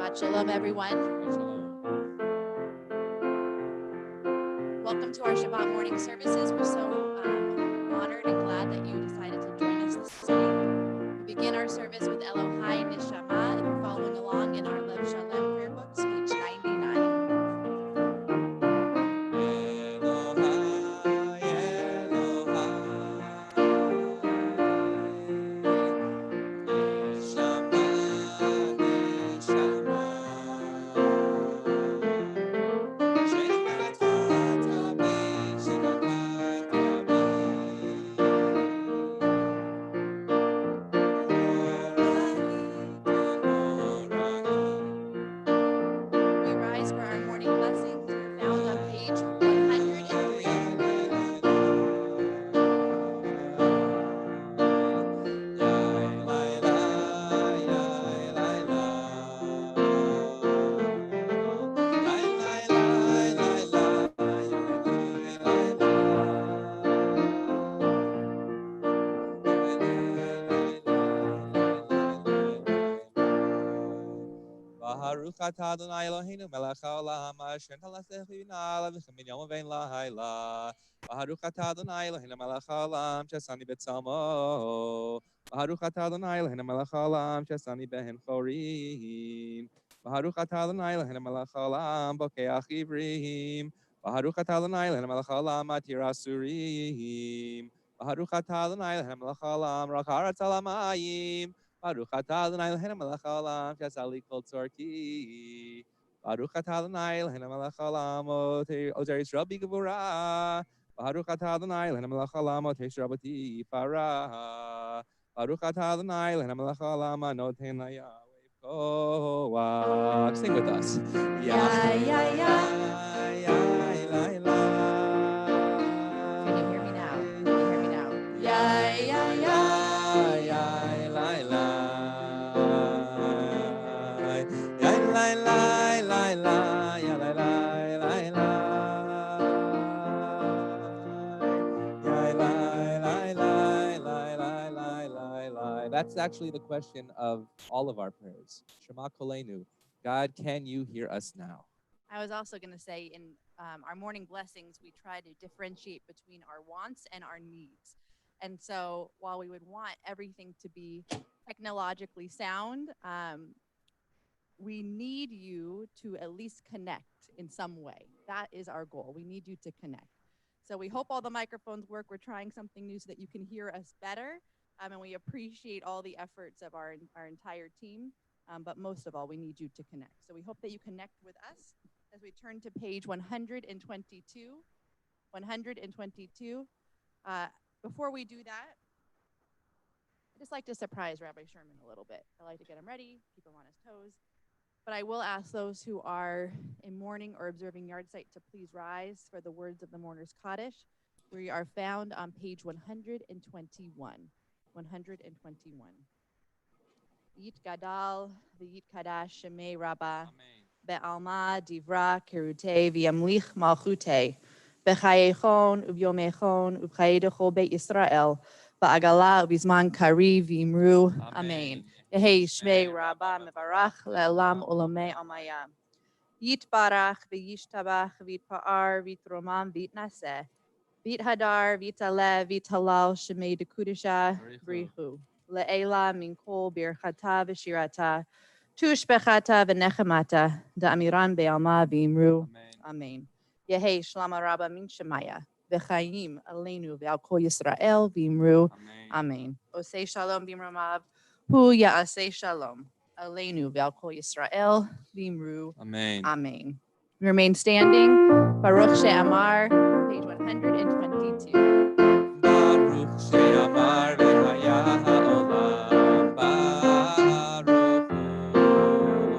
Shabbat Shalom, everyone. Welcome to our Shabbat morning services. We're so honored and glad that you decided to join us this morning. We begin our service with Elohai Nishama. If you're following along in our Lev Shalom prayer books, page 99. Baruch atah Adonai Eloheinu melech haolam asher nalaseh v'yinal v'chemin yom v'ein lahaila. Baruch atah Adonai Eloheinu melech haolam shesani b'tzalmo. Baruch atah Adonai Eloheinu melech haolam shesani b'hen chorim. Baruch atah Adonai Eloheinu melech haolam bokeach ivrim. Baruch atah Adonai Eloheinu melech haolam matir asurim. Baruch atah Adonai Eloheinu melech haolam rak haaretz al hamayim. Baruch atah Adonai Eloheinu melech haolam shesali kol tzorki. Baruch atah Adonai Eloheinu melech haolam ozer Yisrael b'gevurah. Baruch atah Adonai Eloheinu melech haolam oter Yisrael b'tifarah. Baruch atah Adonai Eloheinu melech haolam anoten laYahweh koach. Sing with us. Yeah, yeah, yeah. Can you hear me now? Can you hear me now? Yeah, yeah, That's actually the question of all of our prayers. Shema Kolenu. God, can you hear us now? I was also going to say in our morning blessings, we try to differentiate between our wants and our needs. And so while we would want everything to be technologically sound, we need you to at least connect in some way. That is our goal. We need you to connect. So we hope all the microphones work. We're trying something new so that you can hear us better. And we appreciate all the efforts of our entire team. But most of all, we need you to connect. So we hope that you connect with us as we turn to page 122. 122. Before we do that, I just like to surprise Rabbi Sherman a little bit. I like to get him ready, keep him on his toes. But I will ask those who are in mourning or observing yard site to please rise for the words of the mourner's Kaddish. We are found on page 121. 121. Yit Gadal, V'yit Kadash Shemei Rabbah, Be'alma Divra Kirute V'yamlich Malchute, B'chayechon U'byomechon U'bchayedecho Beit Yisrael, Ba'agala U'bizman Kari V'imru. Amen. Yehei Shmei Rabbah Mevarach Le'elam Olamei Amaya. Yit Barach V'yishtabach V'yitpa'ar V'yitromam V'yitnaseh, V'yithadar V'yitaleh V'yitalal Shemei Dekudisha Brihu. Le'ela min kol birchata v'shirata, tushbechata v'nechemata, da'amiran be'alma v'imru. Amen. Yehei shlama rabba min shemaya, v'chayim aleinu ve'al kol Yisrael v'imru. Amen. Osei shalom b'imramav, hu ya'asei shalom, aleinu ve'al kol Yisrael v'imru. Amen. Amen. Remain standing. Baruch she'amar, page 122. Baruch she'amar v'haya ha'olam, Baruch hu,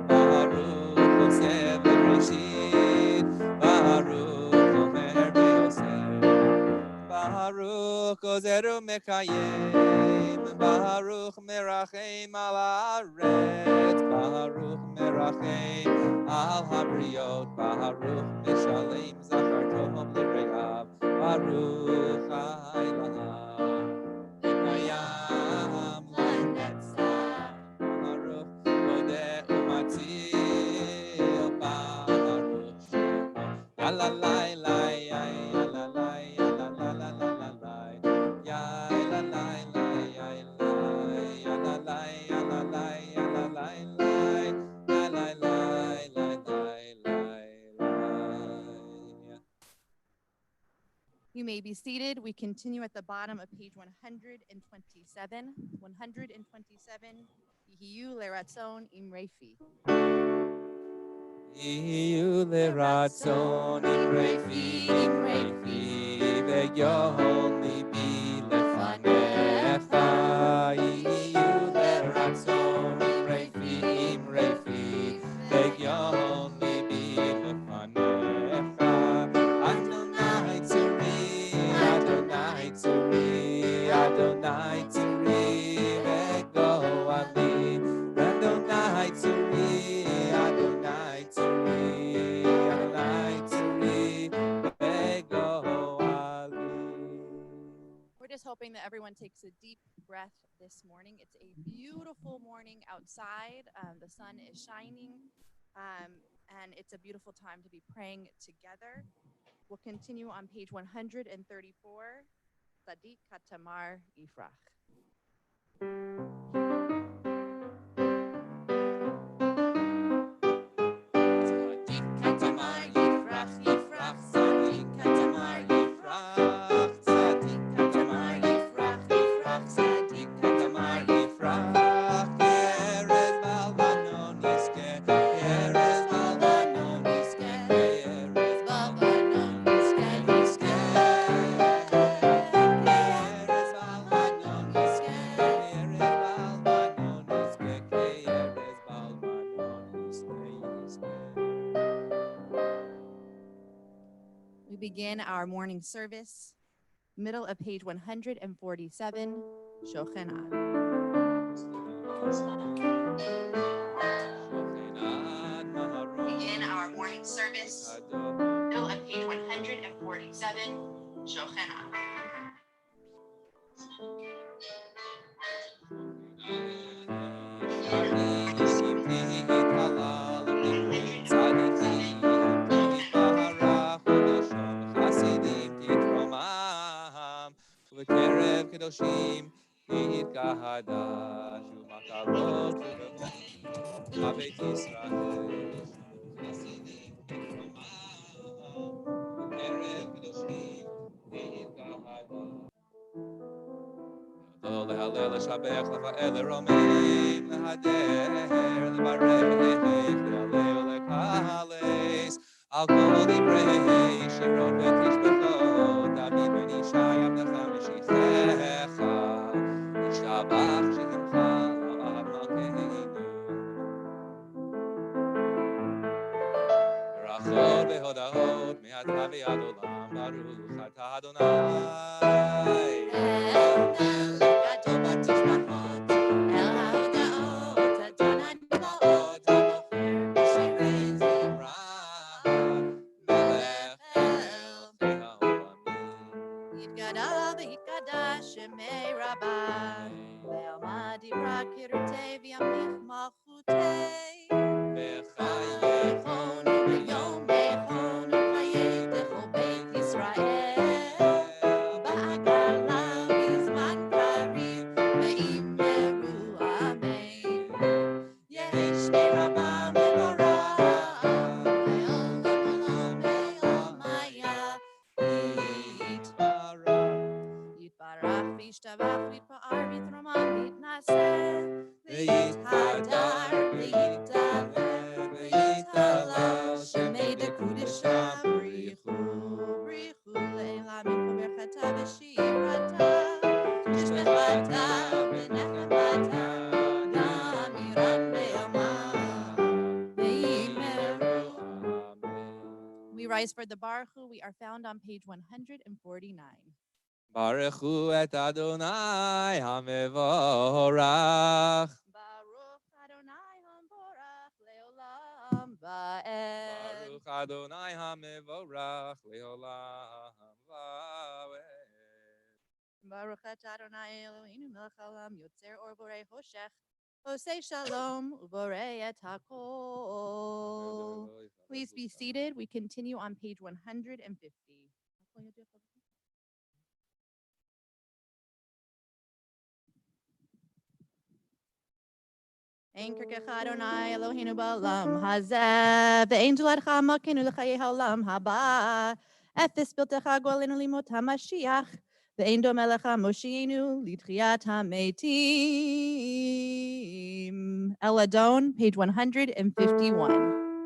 Baruch oseh v'reshit, Baruch omer v'yosef, Baruch ozer u'mekayem, Baruch merachem al haaretz, Baruch merachem al habriot, Baruch meshalem zachar tov l're'av, Baruch ha'elam le'mayam le'netzach, Baruch odeh u'matzil You may be seated. We continue at the bottom of page 127. 127. Yihiyu leratzon imrefi. Yihiyu leratzon imrefi, imrefi, ve'yohol libi lefanecha. Yihiyu leratzon imrefi, imrefi, ve'yohol libi lefanecha. Adonai tzuri, Adonai tzuri, Adonai tzuri, ve'goali. Adonai tzuri, Adonai tzuri, Adonai tzuri, ve'goali. We're just hoping that everyone takes a deep breath this morning. It's a beautiful morning outside. The sun is shining, and it's a beautiful time to be praying together. We'll continue on page 134. Sadiq Katamar Ifrach. Sadiq katamar yifrach, yifrach, Sadiq katamar yifrach, Sadiq katamar yifrach, yifrach, Sadiq katamar yifrach. Yeres balvanon yizke, Yeres balvanon yizke, Yeres balvanon yizke, yizke. Yeres balvanon yizke, Yeres balvanon yizke, Yeres balvanon yizke, yizke. We begin our morning service, middle of page 147, Shochenah. Begin our morning service, middle of page 147, Shochenah. ובקרב קדושים יתקדש ומקלות ובית ישראל חסידים תתרומם ובקרב קדושים יתקדש להלל לשבח לפעל לרומם להדר לברך להלל ולקהלס על כל דברי שירות ותשבחות דוד בן ישי עבדך משיחך ישתבח שמך לעד מלכנו ברכות והודאות מעתה ועד עולם ברוך אתה אדוני We rise for the Baruch. We are found on page 149. ברכו את אדוני המבורך Baruch Adonai Hamborach Leolam Va'ed. ברוך אדוני המבורך לעולם ועד Baruch et Adonai Eloheinu melech haolam yotzer or borei hoshech osei shalom uborei et hakol. Please be seated. We continue on page 150. Anchor kecha Adonai Eloheinu ba'olam hazeh ve'ein tuladcha makenu l'chayei haolam haba אפס בלתך גואלנו לימות המשיח, ואין דומה לך מושיענו לתחיית המתים. Eladon, page 151.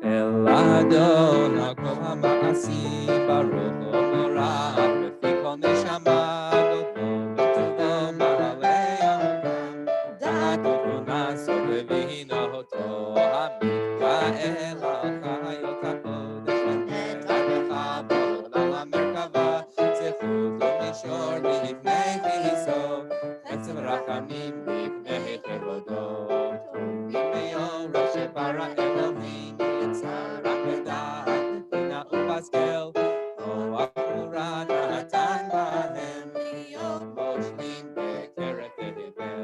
אל אדון הכל המעשים, ברוך ומבורך, בפי כל נשמה, גודלו וטובו, מעלה העולם. דעת ותבונה סובבים אותו, המתגאה לחיות הקודש, ודרכך בעולם המרכבה, זכות ומישור לפני חיסו, חסד ורחמים לפני כבודו, טובים ביורו שברא אלוהים. Sarah Pedal, Tina Upaskel, Noah Puran, Natan Bahem, Leo Moshlim, Bekeret Edebel,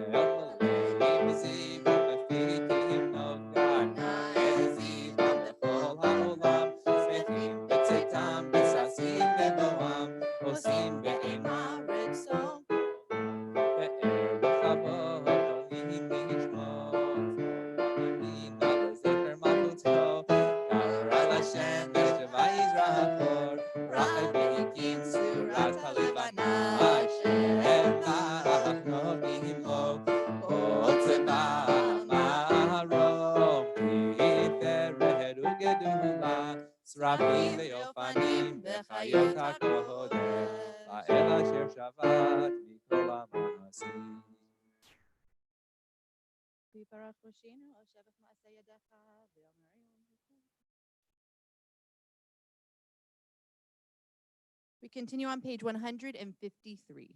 Leim Zim, Befikim Nogan, Ezim, Bechol HaOlam, Smechim, Betzetam, Besasim, Bedoam, Osim, Be'en Haaretzom, Be'er Bechavot, Olim Lishmot, Olim Lezecher Malchuto, Hashem, Neshama Yisrachor, Rachel Behikim, Surat HaLevana, Hashem, Achno Mimo, Otzeba, Maharom, Tiferet Ugedula, Srafim Ve'ofanim, Bechayot HaKodesh, Ba'el Asher Shabbat, Mikol HaMaasim. Viparach Mosheinu, al Shabbat Ma'aseh Yadecha, ve'omer Yom. We continue on page 153.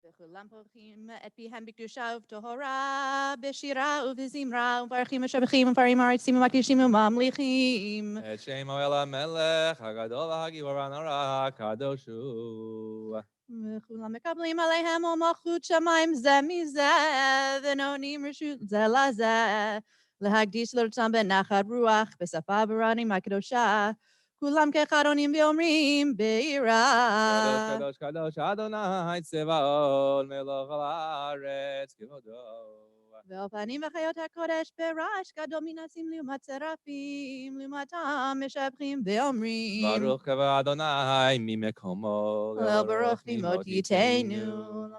וכולם פורחים את פיהם בקדושה ובטהרה, בשירה ובזמרה, ומברכים משבחים ומפארים מעריצים ומקדישים וממליכים. את שמו אל המלך הגדול והגיבור הנורא הקדוש הוא. וכולם מקבלים עליהם ומלכות שמיים זה מזה, ונותנים רשות זה לזה, להקדיש לרצון בנחת רוח, בשפה ברנים הקדושה, כולם כאחד עונים ואומרים ביראה. קדוש קדוש קדוש אדוני צבאות מלך על הארץ כבודו. ועל פנים וחיות הקודש ברעש גדול מנסים לעומת שרפים, לעומתם משבחים ואומרים ברוך כבוד אדוני ממקומו, אל ברוך נמות ייתנו.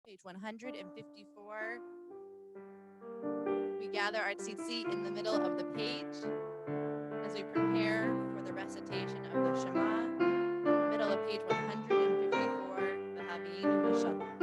Page 154. We gather our tzitzit in the middle of the page as we prepare for the recitation of the Shema. Middle of page 154, V'havinu b'shalom.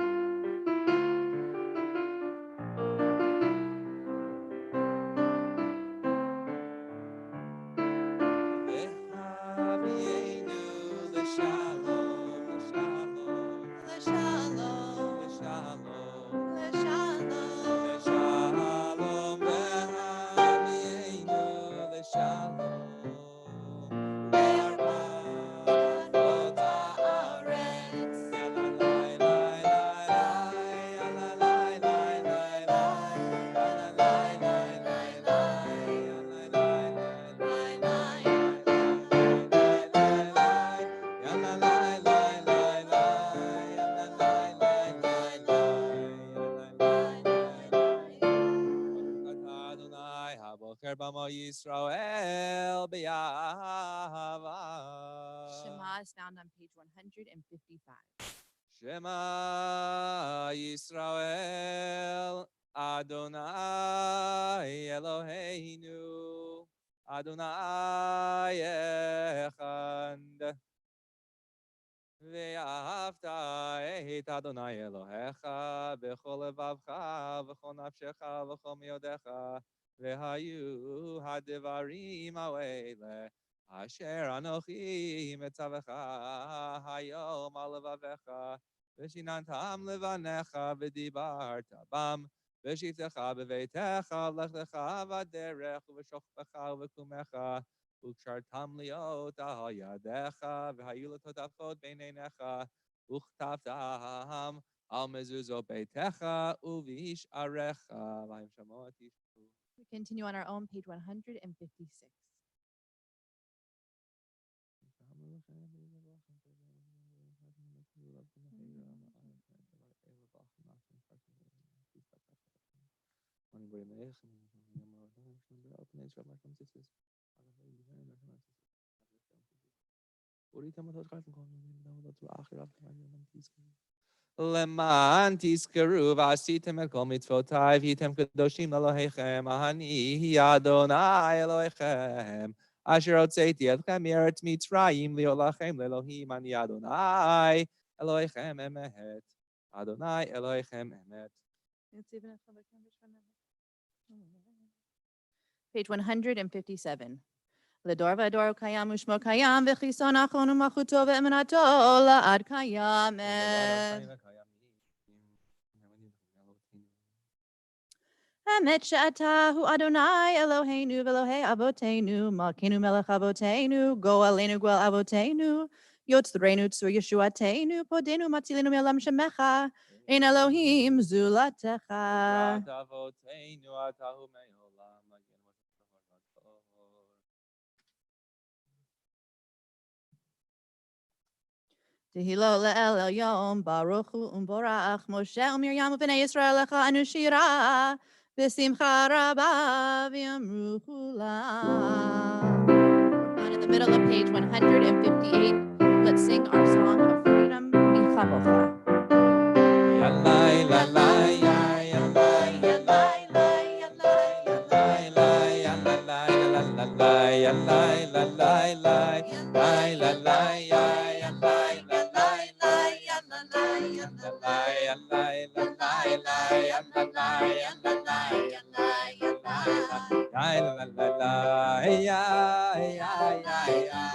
Yisrael b'yahava. Shema is found on page 155. Shema Yisrael Adonai Eloheinu Adonai Echad Ve'ahavta et Adonai Elohecha B'chol levavcha v'chol nafshecha v'chol miodecha Ve'hayu hadivarim ha'ele Asher anochi metzavecha hayom al levavecha V'shinantam levanecha v'dibarta bam ושבתך בביתך, לכתך בדרך, ובשוכבך ובקומך, וקשרתם להיות על ידיך, והיו לטוטפות בין עיניך, וכתבתם על מזוזות ביתך ובשעריך, להם שמות ישמעו. We continue on our own, page 156. למען תזכרו ועשיתם את כל מצוותיי והייתם קדושים לאלוהיכם, אני אדוני אלוהיכם, אשר הוצאתי אתכם מארץ מצרים להיות לכם לאלוהים, אני אדוני אלוהיכם אמת, אדוני אלוהיכם אמת. Page 157. לדור ודור הוא קיים ושמו קיים, וחיסון אחרון ומלכותו ואמונתו לעד קיימת. האמת שאתה הוא אדוני אלוהינו ואלוהי אבותינו, מלכנו מלך אבותינו, גואלנו גואל אבותינו, יוצרנו צור ישועתנו, פודנו מצילנו מעולם שמך, אין אלוהים זולתך. אבותינו אתה הוא מעולם, מגן ותחזור. תהילו לאל עליון, ברוך הוא ומבורך, משה ומרים ובני ישראל לך אנו שירה, בשמחה רבה ויאמרו כולם. We're in the middle of page 158. Let's sing our song of freedom, Michabocha. Yalai, lalai, yai, yalai, yalai, yalai, yalai, yalai, yalai, yalai, yalai, lalai, lai, yai, lalai, yai, yalai, lalai, lai, yalai, yalai, yalai, lalai, lai, yalai, yalai, yalai, yai, lalai, yai, yai, yai, yai.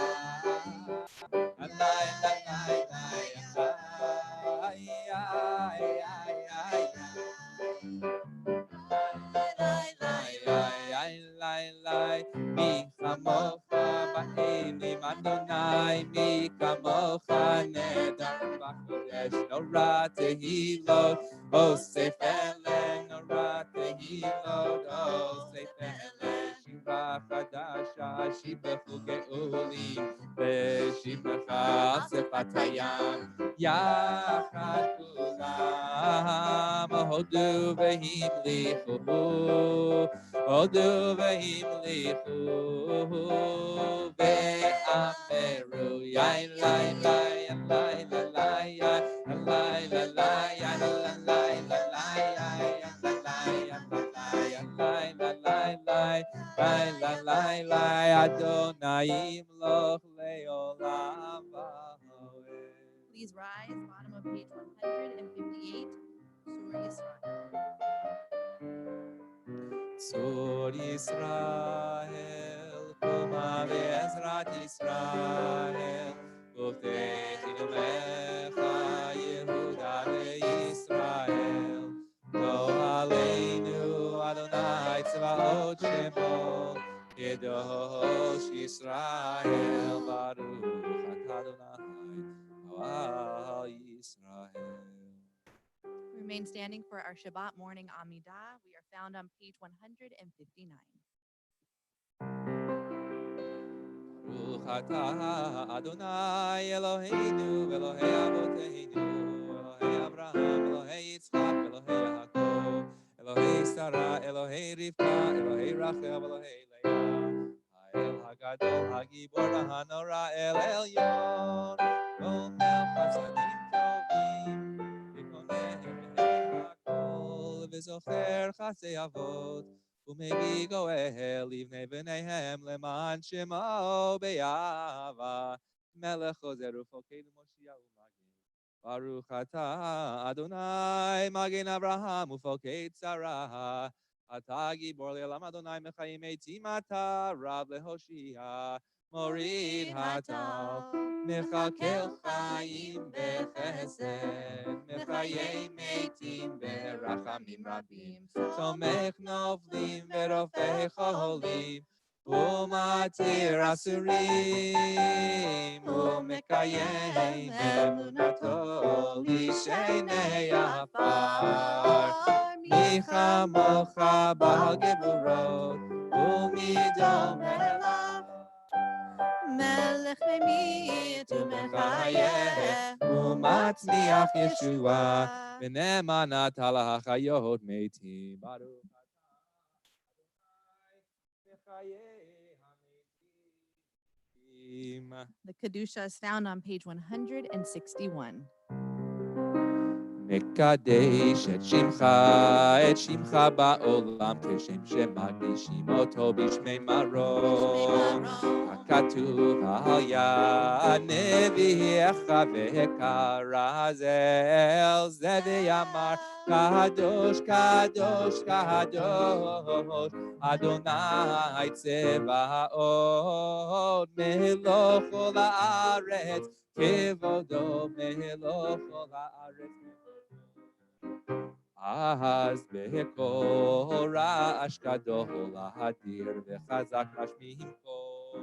מי כמוך באלים אדוני, מי כמוך נהדר בקודש, נורא תהילות, אוסף אלה נורא תהילות, אוסף אלה שירה חדשה, שיבחו גאולים, ושיבך על שפת הים, יחד כולם, הודו והמליכו, הודו והמליכו, ואמרו, יאי לי לי, לי לי, לי לי, אדוני ימלוך לעולם ועד. Please rise, bottom of page 158, Sur Yisrael. צור ישראל, קומה בעזרת ישראל, ובטחי נאמך יהודה וישראל, גואלנו אדוני צבאות שמו, קדוש ישראל, ברוך אתה אדוני, גואל ישראל. Remain standing for our Shabbat morning Amidah. We are found on page 159. ברוך אתה אדוני אלוהינו ואלוהי אבותינו, אלוהי אברהם, אלוהי יצחק, אלוהי יעקב, אלוהי שרה, אלוהי רבקה, אלוהי רחל, אלוהי לאה, האל הגדול, הגיבור והנורא, אל עליון, גומל חסדים טובים, וקונה הכל, וזוכר חסדי אבות, ומביא גואל לבני בניהם למען שמו באהבה, מלך חוזר ופוקד ומושיע ומגן. ברוך אתה אדוני מגן אברהם ופוקד שרה, אתה גיבור לעולם אדוני מחיים מתים אתה רב להושיע, מוריד הטל, מחכה חיים בחסד, מחיי מתים ברחמים רבים, תומך נופלים ורופא חולים, ומתיר אסורים, ומקיים אמונתו לשני עפר. מי כמוך בגבורות, ומי דומה לך? מלך ממית ומחיה, ומצמיח ישועה, ונאמנת על החיות מתים. ברוך אתה מחיי המתים. The Kedusha is found on page 161. מקדש את שמך בעולם, כשם שמקדישים אותו בשמי מרום. הכתוב על יד נביאך וקרא זה ויאמר, קדוש, קדוש, קדוש, אדוני צבאות, מלוך כל הארץ, כבודו מלוך כל הארץ. אז בקול רעש גדול להדיר וחזק משמיעים קול.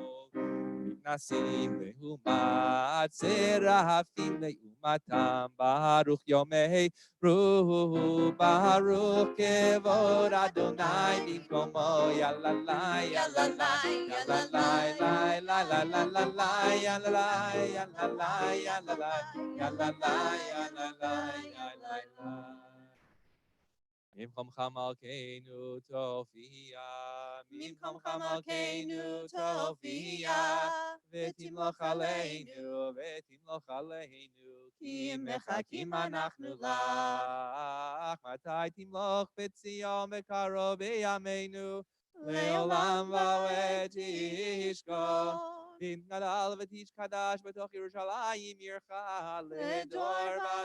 מתנסים לעומת סרפים לעומתם, ברוך יומי ברוך כבוד אדוני במקומו, יללה יללה יללה יללה יללה יללה יללה יללה יללה. ממקומך מלכנו תופיע, ממקומך מלכנו תופיע, ותמלוך עלינו, ותמלוך עלינו, כי מחכים אנחנו לך. מתי תמלוך בציון בקרוב בימינו, לעולם ועד תשכון. תתגדל ותתקדש בתוך ירושלים עירך, לדור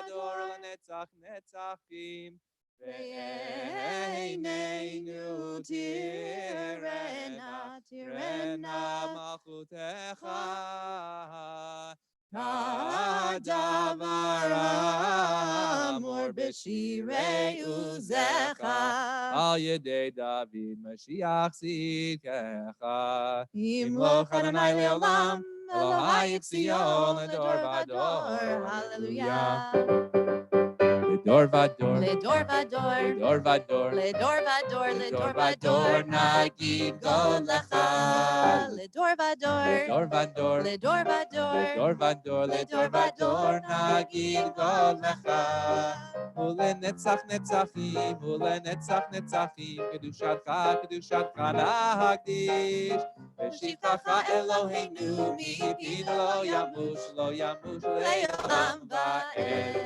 ודור לנצח נצחים. ועינינו תראנה, תראנה מלכותך, כדבר האמור בשירי עוזך, על ידי דוד משיח צדקך. ימלוך אדוני לעולם, אלוהי ציון לדור ודור, הללויה. לדור ודור, לדור ודור, לדור ודור, לדור ודור, לדור ודור, נגיד גודלך. לדור ודור, לדור ודור, לדור ודור, לדור ודור, לדור ודור, נגיד גודלך. ולנצח נצחים, ולנצח נצחים, קדושתך, קדושתך נקדיש. ושבחך אלוהינו, מפינו לא ימוש, לא ימוש לעולם ועד.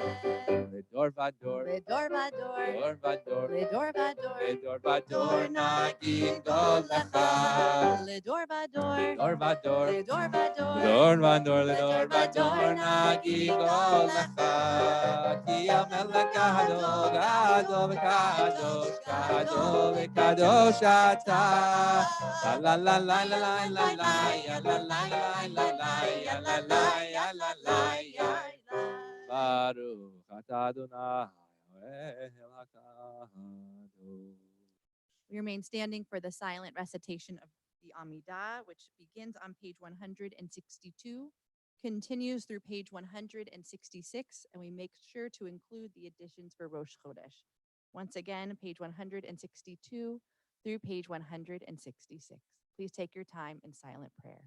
לדור ודור, לדור ודור, לדור ודור, לדור ודור, לדור ודור, נגיד גודלך. לדור ודור, לדור ודור, לדור ודור, לדור ודור, לדור ודור, נגיד גודלך. כי המלך גדול, גדול וקדוש, גדול וקדוש אתה. לה לה לה לה לה לה לה לה לה לה לה לה לה לה. ברוך אתה אדוני אלוהינו. We remain standing for the silent recitation of the Amidah, which begins on page 162, continues through page 166, and we make sure to include the additions for Rosh Chodesh. Once again, page 162 through page 166. Please take your time in silent prayer.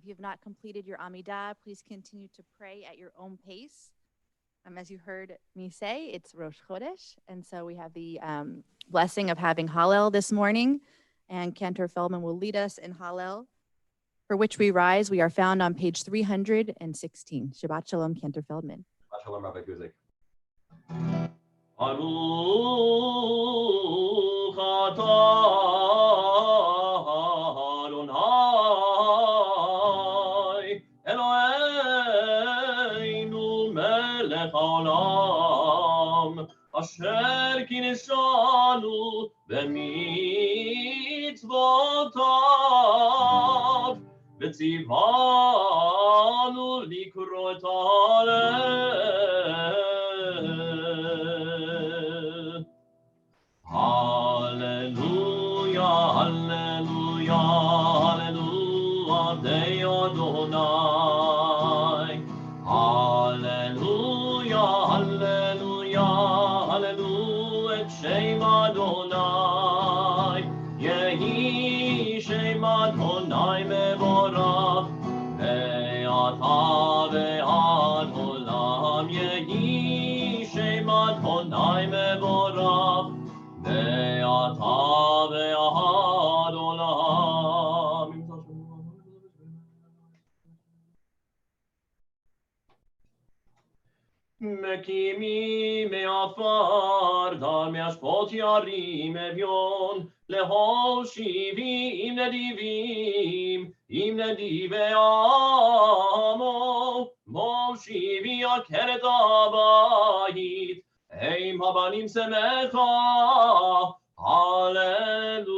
If you have not completed your Amidah, please continue to pray at your own pace. As you heard me say, it's Rosh Chodesh, and so we have the blessing of having Hallel this morning, and Cantor Feldman will lead us in Hallel, for which we rise. We are found on page 316. Shabbat Shalom, Cantor Feldman. Shabbat Shalom, Rabbi Guzik. Baruch atah Adonai Eloheinu melech haolam asher kineshanu b'mitzvotav v'tzivanu likro et haaretz. Hallelujah, hallelujah, hallelujah, Dei Adonai. Hallelujah, hallelujah, hallelujah, et Shem Adonai. Yehi Shem Adonai mevorach, ve'ata ve'ad olam. Yehi Shem Adonai mevorach, ve'ata ve'ad olam. מקימי מעפר דר מאשפות ירים אביון להושיבי עם נדיבים עם נדיבי עמו מושיבי עקרת הבית עם הבנים שמחה הללויה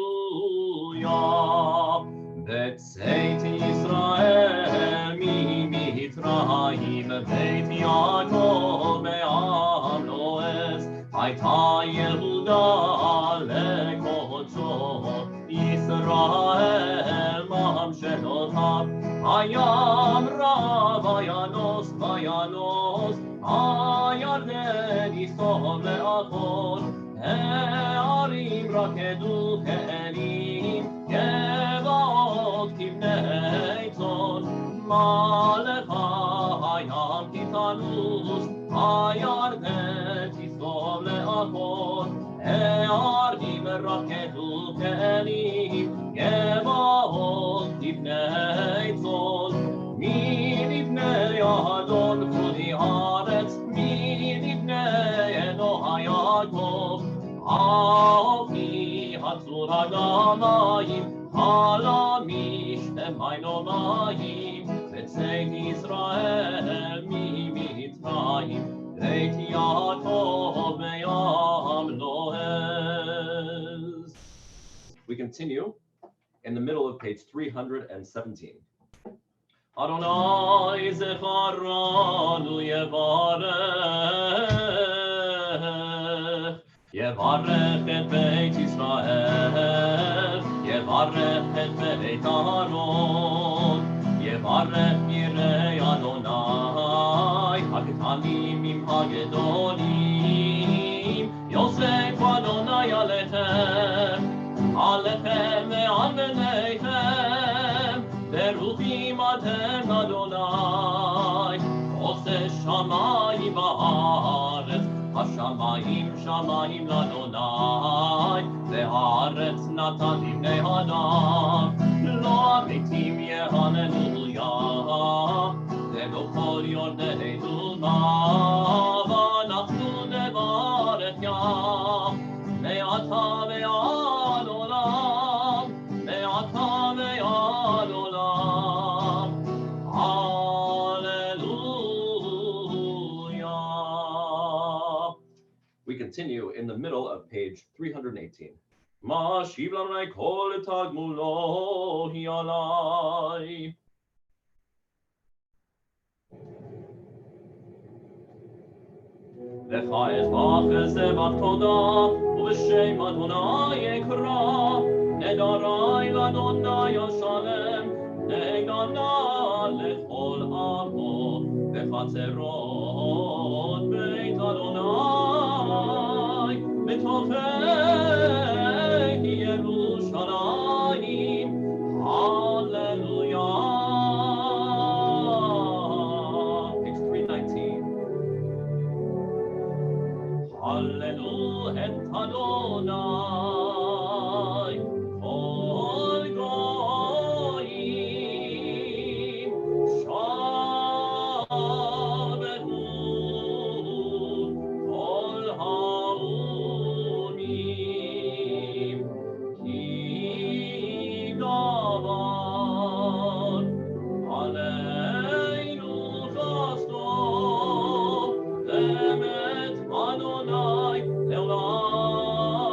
בצאת ישראל ממצרים בית יעקב מעם לועז הייתה יהודה לקודשו ישראל ממשלותיו הים רב וינוס וינוס הירדן יסתום לאחור הערים רקדו כאלים גבעות כבני צאן מלך הים תתנוס הירדן תסתום לאחור הערים רקדו כאלים גבעות כבני צאן מבני האדון כבודי הארץ מבני אלוה יעקב אופי הצור הגמיים חלמיש למינו מים בצאת ישראל ממצרים בית יעקב בים לועז. We continue in the middle of page 317. Adonai zecharanu yevarech Yevarech et Beit Yisrael Yevarech et Beit Aaron Yevarech mirei Adonai Haketanim im hagedolim Yosef Adonai alechem Alechem ve'al beneichem Beruchim atem Adonai Ose shamayim ba'aretz השמיים שמיים לאדוני והארץ נתן לבני אדם לא המתים יהללויה ולא כל יורדי דומה ואנחנו נברך יה מעתה ועד עולם מעתה ועד עולם We continue in the middle of page 318. Mashiv lanai kol tagmulo hi alai. Lecha ezbach ezebach toda, uv'shem Adonai ekra, edarai l'Adonai Yashalem, negana lechol amo, v'chatzerot beit Adonai, בתוכי ירושלים, הללויה. הללו את אדוני, כל גויים, שבתו כל האומים, כי דבר עלינו חסדו, באמת אדוני לעולם,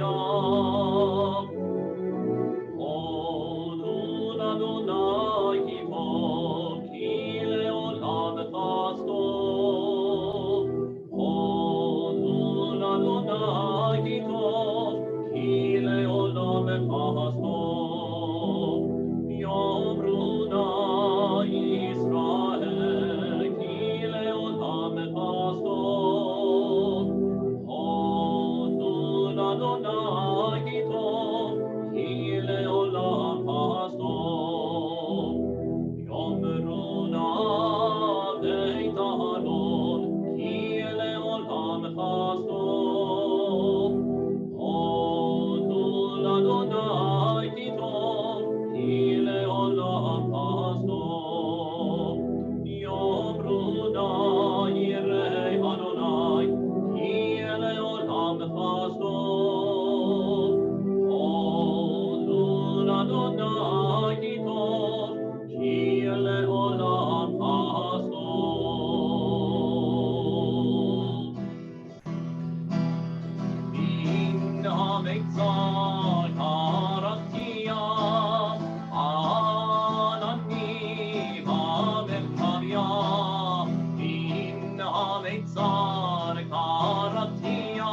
הללויה. הודו לאדוני כי טוב, כי לעולם חסדו. הודו לאדוני כי טוב, כי לעולם חסדו. יאמרו נא ישראל, כי לעולם חסדו. הודו לאדוני כי טוב, כי לעולם חסדו. יאמרו נא בית אהרון, כי לעולם חסדו. הודו לאדוני כי טוב, כי לעולם חסדו. יאמרו נא יראי אדוני, כי לעולם חסדו. הודו לאדוני כי טוב, כי לעולם חסדו. מן המצר הרקיע, עננים המרחביה. מן המצר הרקיע,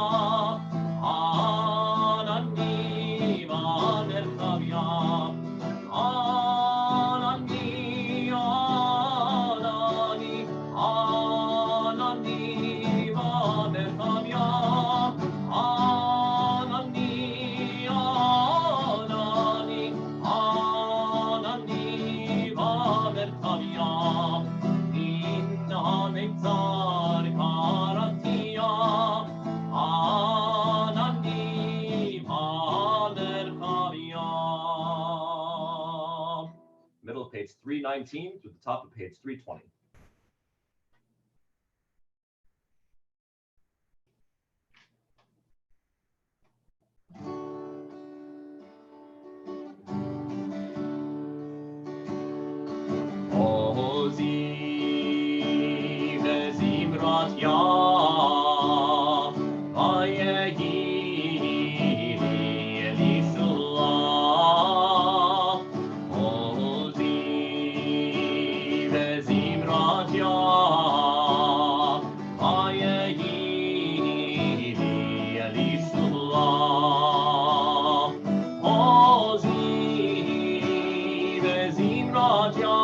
עננים המרחביה. ענני, ענני, ענני במרחביה. ענני, ענני, ענני במרחביה. מן המצר הרקיע, ענני במרחביה. Middle of page 319 to the top of page 320. עוזי וזמרת יה, ויהי לי סולה. עוזי וזמרת יה, ויהי לי סולה. עוזי וזמרת יה,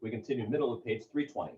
We continue middle of page 320.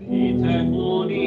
Pitechuni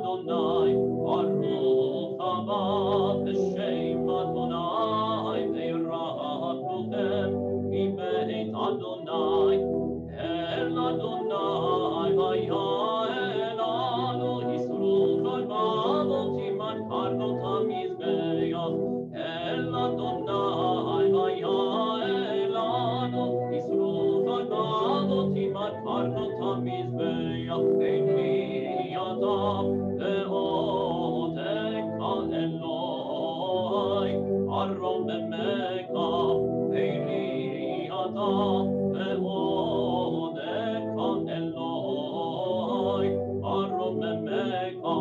Adonai, Baruch haba b'shem Adonai, ve'ira'atuchem mibeit Adonai, El Adonai vaya'elanu, Yisru charbavot iman karnot hamizbeach, El Adonai vaya'elanu, Yisru charbavot iman karnot hamizbeach, Eini Adam ve'odeka Eloi, Arom b'meka, Eini Adam ve'odeka Eloi, Arom b'meka,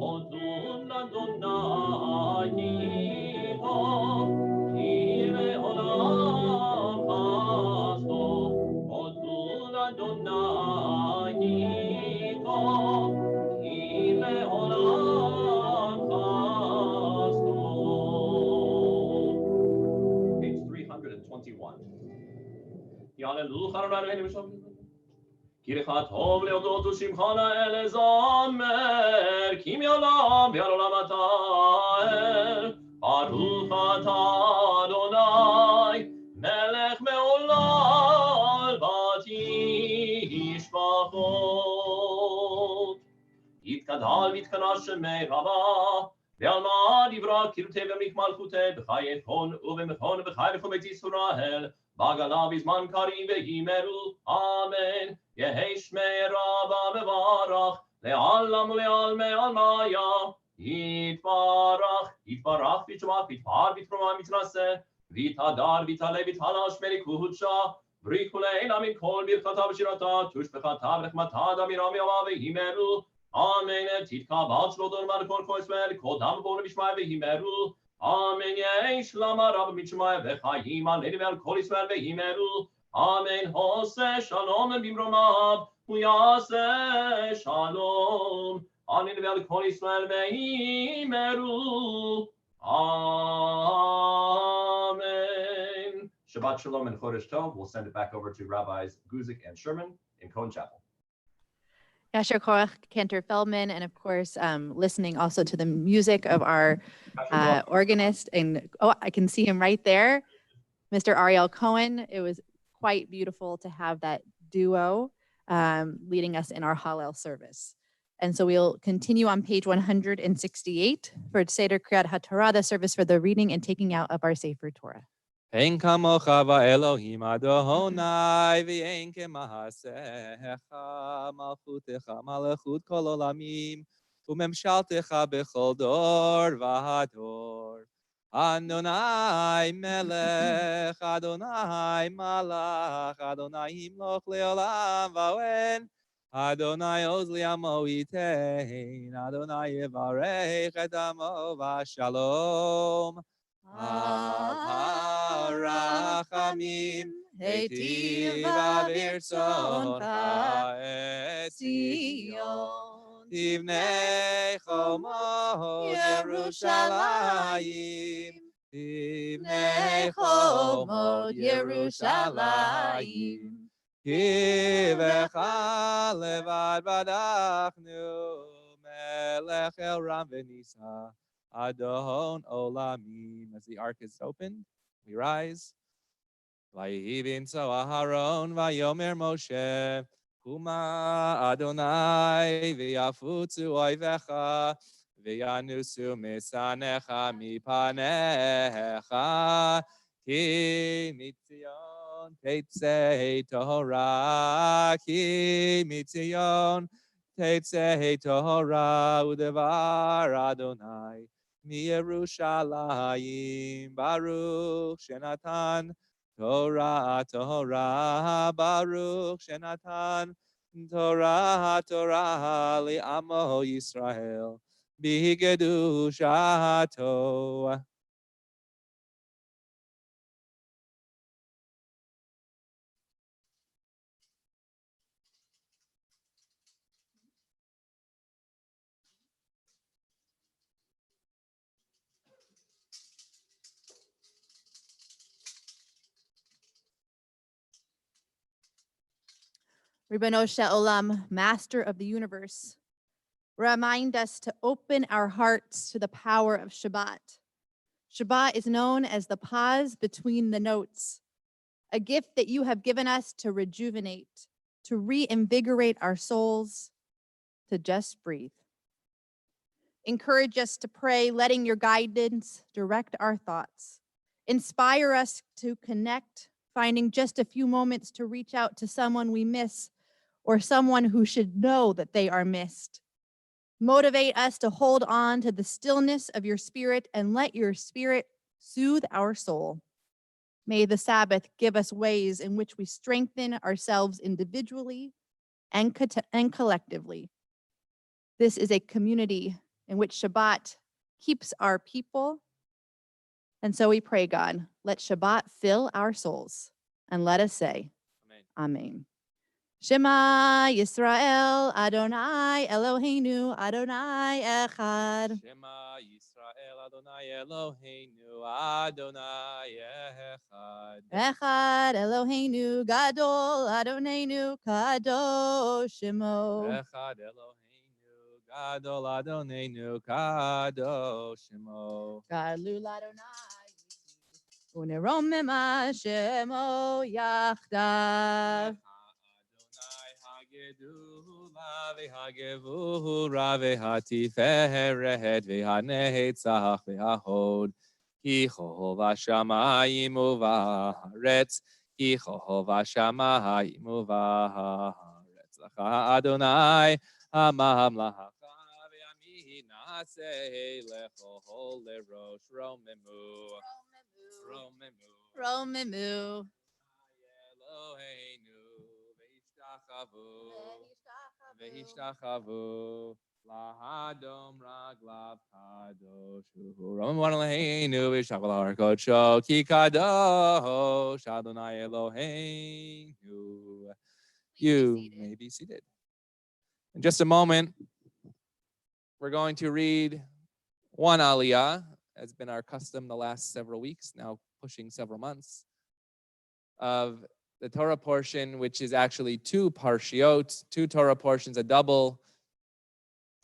Hodun Adonai Yivo, Kire olam pasto, Hodun Adonai Yivo, Kire olam pasto. Page 321. Yalelu Charanu Elim Shem. Kirchat Hov Leodot Ushimchana Elezamer, Kim Yolam Biarolam Atael, Baruch Atah Adonai, Melech Me'olam Batishbachot. Yitkadal Vitkanash Shemei Rabah, Ve'alma Divra Kirte V'mik Malchute, B'chayechon Uvemechon B'chayechon Bet Yisrael, Bagalav Izman Karim Ve'yimeru, Amen. Yehesh Me'raba Mevarach, Le'alam Le'alme Almaya, Yitbarach, Yitbarach V'shmach, V'tvar V'troma Mitnaseh, V'tadar V'tale V'talash Melikuhutcha, Brikule Elam in Kol Birchata V'shirata, Tushbechata V'chmata Damiram Yama Ve'yimeru, Amen. Titka Balchlodor Markon Koismer, Kodam Bon Vishmai Ve'yimeru, Amen. Yesh Lama Rab Mitshmai Ve'chayim Alevel Kolismer Ve'yimeru, Amen. Hoseh Shalom Bimromav, Huyaseh Shalom, Alevel Kolismer Ve'yimeru, Amen. Shabbat Shalom and Chodesh Tov. We'll send it back over to Rabbis Guzik and Sherman in Cohen Chapel. Yasher Korach, Cantor Feldman, and of course, listening also to the music of our organist. And I can see him right there, Mr. Ariel Cohen. It was quite beautiful to have that duo leading us in our Hallel service. And so we'll continue on page 168 for Seder Kriyat HaTorah, the service for the reading and taking out of our Sefer Torah. Ein kamocha va'elohim Adonai v'ein kema'asecha malchutecha malachut kol olamim u'memshaltecha bechol dor v'hador. Adonai melech, Adonai malach, Adonai himloch leolam va'oen. Adonai oz li'amo yitein, Adonai yevarech et amo v'shalom. Harachamim, Heitiva v'irtzon va'etzion, Tivnei chomot Yerushalayim, Tivnei chomot Yerushalayim, Kivecha levad badachnu, Melech el Ram v'nisa, Adon Olamim. As the ark is opened, we rise. Vayivin so Aharon vayomer Moshe, Kuma Adonai v'yafutzu oivecha, v'yanusu misanecha mipanecha, ki mitzion teitzei Torah, ki mitzion teitzei Torah, udevar Adonai Yerushalayim, Baruch Shenatan Torah, Torah, Baruch Shenatan Torah, Torah li'amo Yisrael b'kedushato. Ribbon Olam, Master of the Universe, Remind us to open our hearts to the power of Shabbat. Shabbat is known as the pause between the notes, a gift that you have given us to rejuvenate, to reinvigorate our souls, to just breathe. Encourage us to pray, letting your guidance direct our thoughts. Inspire us to connect, finding just a few moments to reach out to someone we miss or someone who should know that they are missed. Motivate us to hold on to the stillness of your spirit and let your spirit soothe our soul. May the Sabbath give us ways in which we strengthen ourselves individually and collectively. This is a community in which Shabbat keeps our people. And so we pray, God, let Shabbat fill our souls. And let us say, Amen. Amen. Shema Yisrael, Adonai Eloheinu, Adonai Echad. Shema Yisrael Adonai Eloheinu Adonai Echad. Echad Eloheinu, Gadol, Adonenu, Kadosh Shemo. Echad Eloheinu Gadol Adonenu Kadosh Shemo. Gadlul Adonai, Uneromema Shemo Yachdav. Hagevu Hatiferet Vehanetzach Vehahod Ki Chova Shamayim Uvaretz Ki Chova Shamayim Uvaretz Lacha Adonai Hamamlacha Ve'ami Naseh Lecho Lerosh Romemu Romemu. Eloheinu Vehishtachavu Lahadom Raglav Kadoshu Roman Eloheinu V'Shaval Harkocho Ki Kadosh Adonai Eloheinu. You may be seated. In just a moment, we're going to read one aliyah, as been our custom the last several weeks, now pushing several months, of the Torah portion, which is actually two parshiot, two Torah portions, a double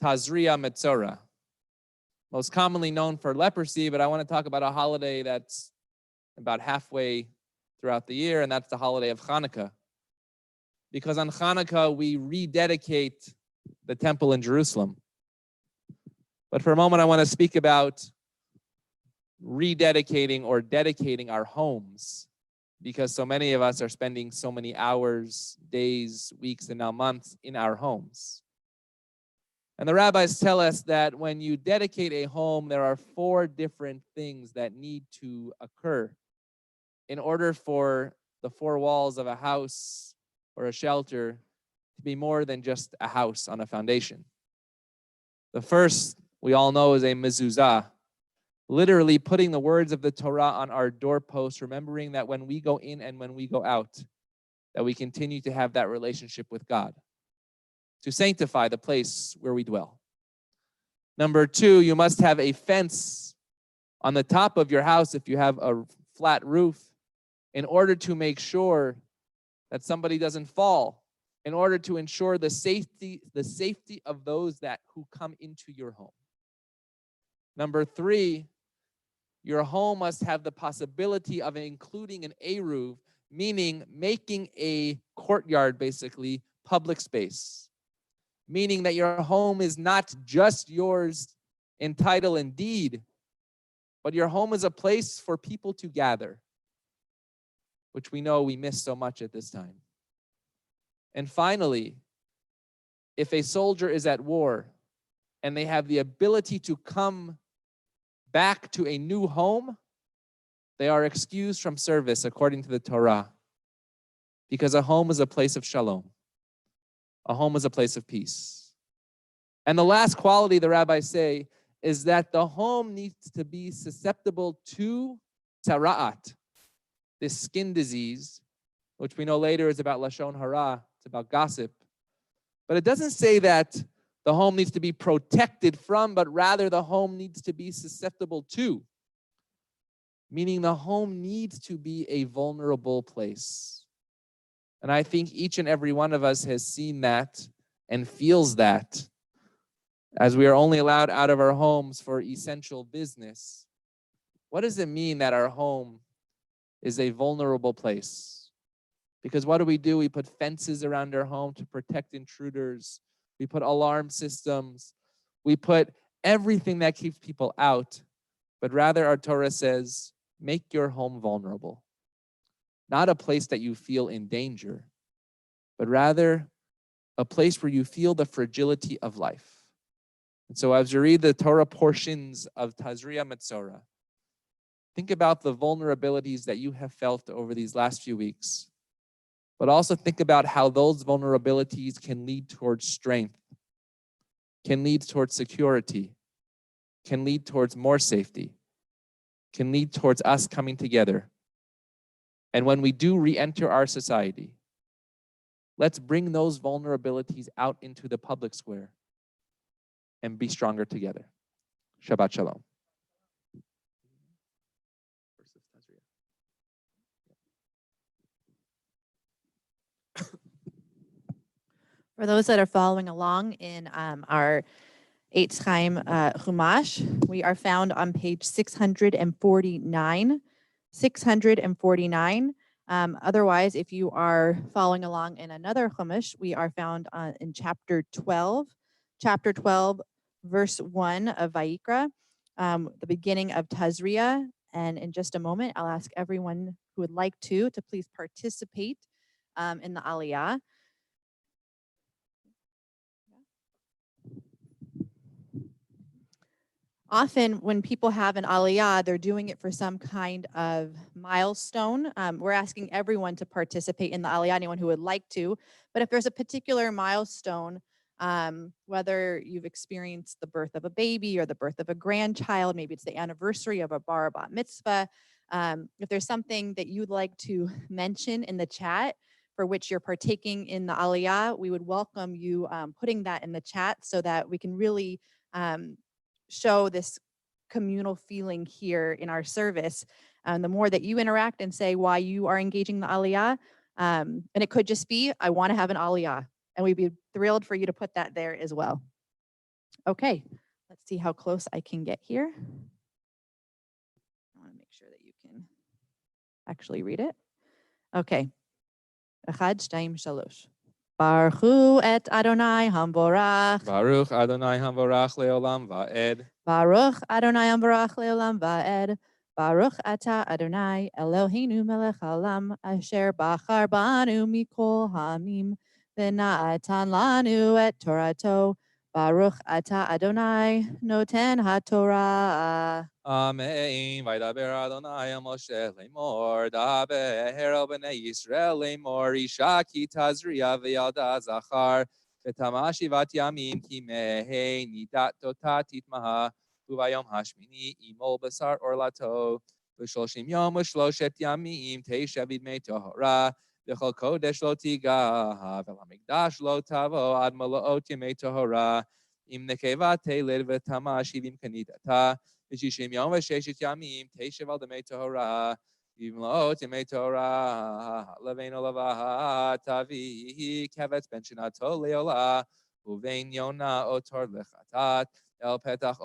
Tazria Metzora. Most commonly known for leprosy, but I want to talk about a holiday that's about halfway throughout the year, and that's the holiday of Hanukkah. Because on Hanukkah, we rededicate the temple in Jerusalem. But for a moment, I want to speak about rededicating or dedicating our homes, because so many of us are spending so many hours, days, weeks, and now months in our homes. And the rabbis tell us that when you dedicate a home, there are 4 different things that need to occur in order for the 4 walls of a house or a shelter to be more than just a house on a foundation. The first, we all know, is a mezuzah. Literally putting the words of the Torah on our doorposts, remembering that when we go in and when we go out, that we continue to have that relationship with God, to sanctify the place where we dwell. Number 2, you must have a fence on the top of your house if you have a flat roof, in order to make sure that somebody doesn't fall, in order to ensure the safety of those who come into your home. Number 3, your home must have the possibility of including an eruv, meaning making a courtyard, basically, public space. Meaning that your home is not just yours in title and deed, but your home is a place for people to gather, which we know we miss so much at this time. And finally, if a soldier is at war and they have the ability to come back to a new home, they are excused from service according to the Torah, because a home is a place of shalom. A home is a place of peace. And the last quality the rabbis say is that the home needs to be susceptible to tzara'at, this skin disease, which we know later is about lashon hara, it's about gossip. But it doesn't say that the home needs to be protected from, but rather the home needs to be susceptible to. Meaning the home needs to be a vulnerable place. And I think each and every one of us has seen that and feels that as we are only allowed out of our homes for essential business, what does it mean that our home is a vulnerable place? Because what do? We put fences around our home to protect intruders. We put alarm systems. We put everything that keeps people out. But rather, our Torah says, make your home vulnerable. Not a place that you feel in danger, but rather a place where you feel the fragility of life. And so as you read the Torah portions of Tazria Metzora, think about the vulnerabilities that you have felt over these last few weeks, but also think about how those vulnerabilities can lead towards strength, can lead towards security, can lead towards more safety, can lead towards us coming together. And when we do re-enter our society, let's bring those vulnerabilities out into the public square and be stronger together. Shabbat Shalom. For those that are following along in our Eitz Chaim Chumash, we are found on page 649. 649. Otherwise, if you are following along in another Chumash, we are found in chapter 12. Chapter 12, verse 1 of Vayikra, the beginning of Tazria. And in just a moment, I'll ask everyone who would like to please participate in the Aliyah. Often when people have an aliyah, they're doing it for some kind of milestone. We're asking everyone to participate in the aliyah, anyone who would like to. But if there's a particular milestone, whether you've experienced the birth of a baby or the birth of a grandchild, maybe it's the anniversary of a bar or bat mitzvah, if there's something that you'd like to mention in the chat for which you're partaking in the aliyah, we would welcome you putting that in the chat so that we can really show this communal feeling here in our service. The more that you interact and say why you are engaging the aliyah, and it could just be, I want to have an aliyah, and we'd be thrilled for you to put that there as well. Okay, let's see how close I can get here. I want to make sure that you can actually read it. Okay. Echad, shtaim, shalosh. Baruch hu et Adonai hamvorach. Baruch Adonai hamvorach leolam va'ed. Baruch Adonai hamvorach leolam va'ed. Baruch ata Adonai Eloheinu melech haolam asher bachar banu mikol hamim v'na'atan lanu et Torato. Baruch ata Adonai noten haTorah. Amen. Vaydaber Adonai el Moshe lemor. Daber el bnei Yisrael lemor. Isha ki tazria v'yalda zachar. V'tamashi vat yamim ki mehei nidat tota titmaha. Uvayom hashmini imol basar orlato. V'sholshim yom v'shloshet yamim teisha v'dmei tohora. V'chol kodesh lo tigaha. V'lamikdash lo tavo ad malaot yemei tohora. Im nekeva teled v'tamashi v'im kanidata. V'shishim yom v'sheshet yamim teishav al demei Torah v'imlot yemei Torah levein olavaha tavi kevetz ben shinato leola uvein yona otor lechatat el petach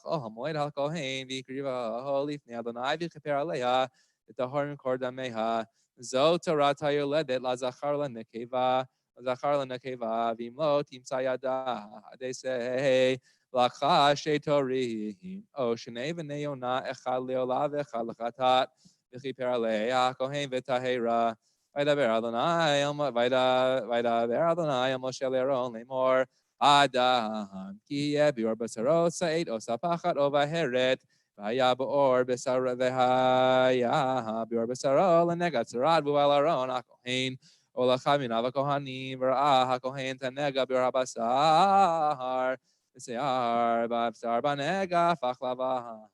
ohamoed hal kohen v'ikriva holifnei Adonai v'cheper aleha v'tahorim kor dameha zo Torah tayoledet lazachar lenekeva v'imlot yimsa yada adesei L'cha shetorim o shnei v'nei yona echad leola v'echad lechatat v'chiper alei kohen v'tahera vaydaber Adonai el Moshe le'Aaron lemor Adam ki yeh bior basaro sa'id o sapachat o v'heret v'haya b'or b'saro v'haya bior basaro l'negat tzarad v'al Aaron hakohen o l'cha minav hakohanim v'ra'ah hakohen tanega bior habasar Sear babsar banega fachlavahan.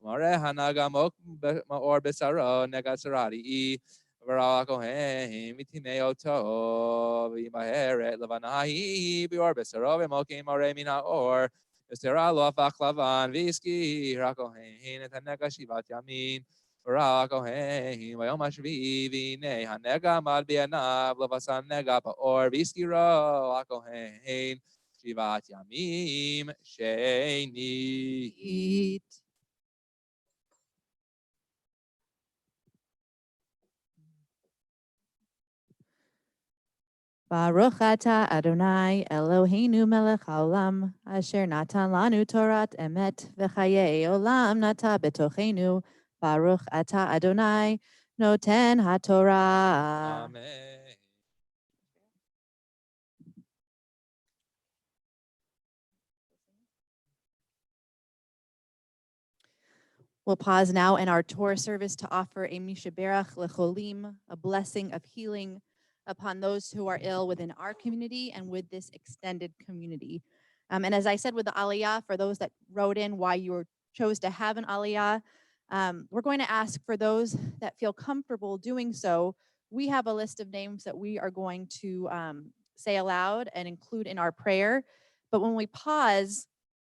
Mare hanaga maor besaro negasaradi v'ra kohen mitime oto v'imaheret levanahi bior besaro v'mokim mare mina or besara lo fachlavan v'ski rakohen et hanega shivat yamin v'ra kohen v'yom hashvi v'nei hanega mal bi'anav levasan nega baor v'ski ro hakohen Shivat Yamim Sheni. Baruch atah Adonai Eloheinu melech haolam asher natan lanu Torat emet v'chayei olam nata betochenu. Baruch atah Adonai noten haTorah. Amen. We'll pause now in our Torah service to offer a Mishaberach lecholim, a blessing of healing upon those who are ill within our community and with this extended community. And as I said with the Aliyah, for those that wrote in why you chose to have an Aliyah, we're going to ask for those that feel comfortable doing so. We have a list of names that we are going to say aloud and include in our prayer. But when we pause,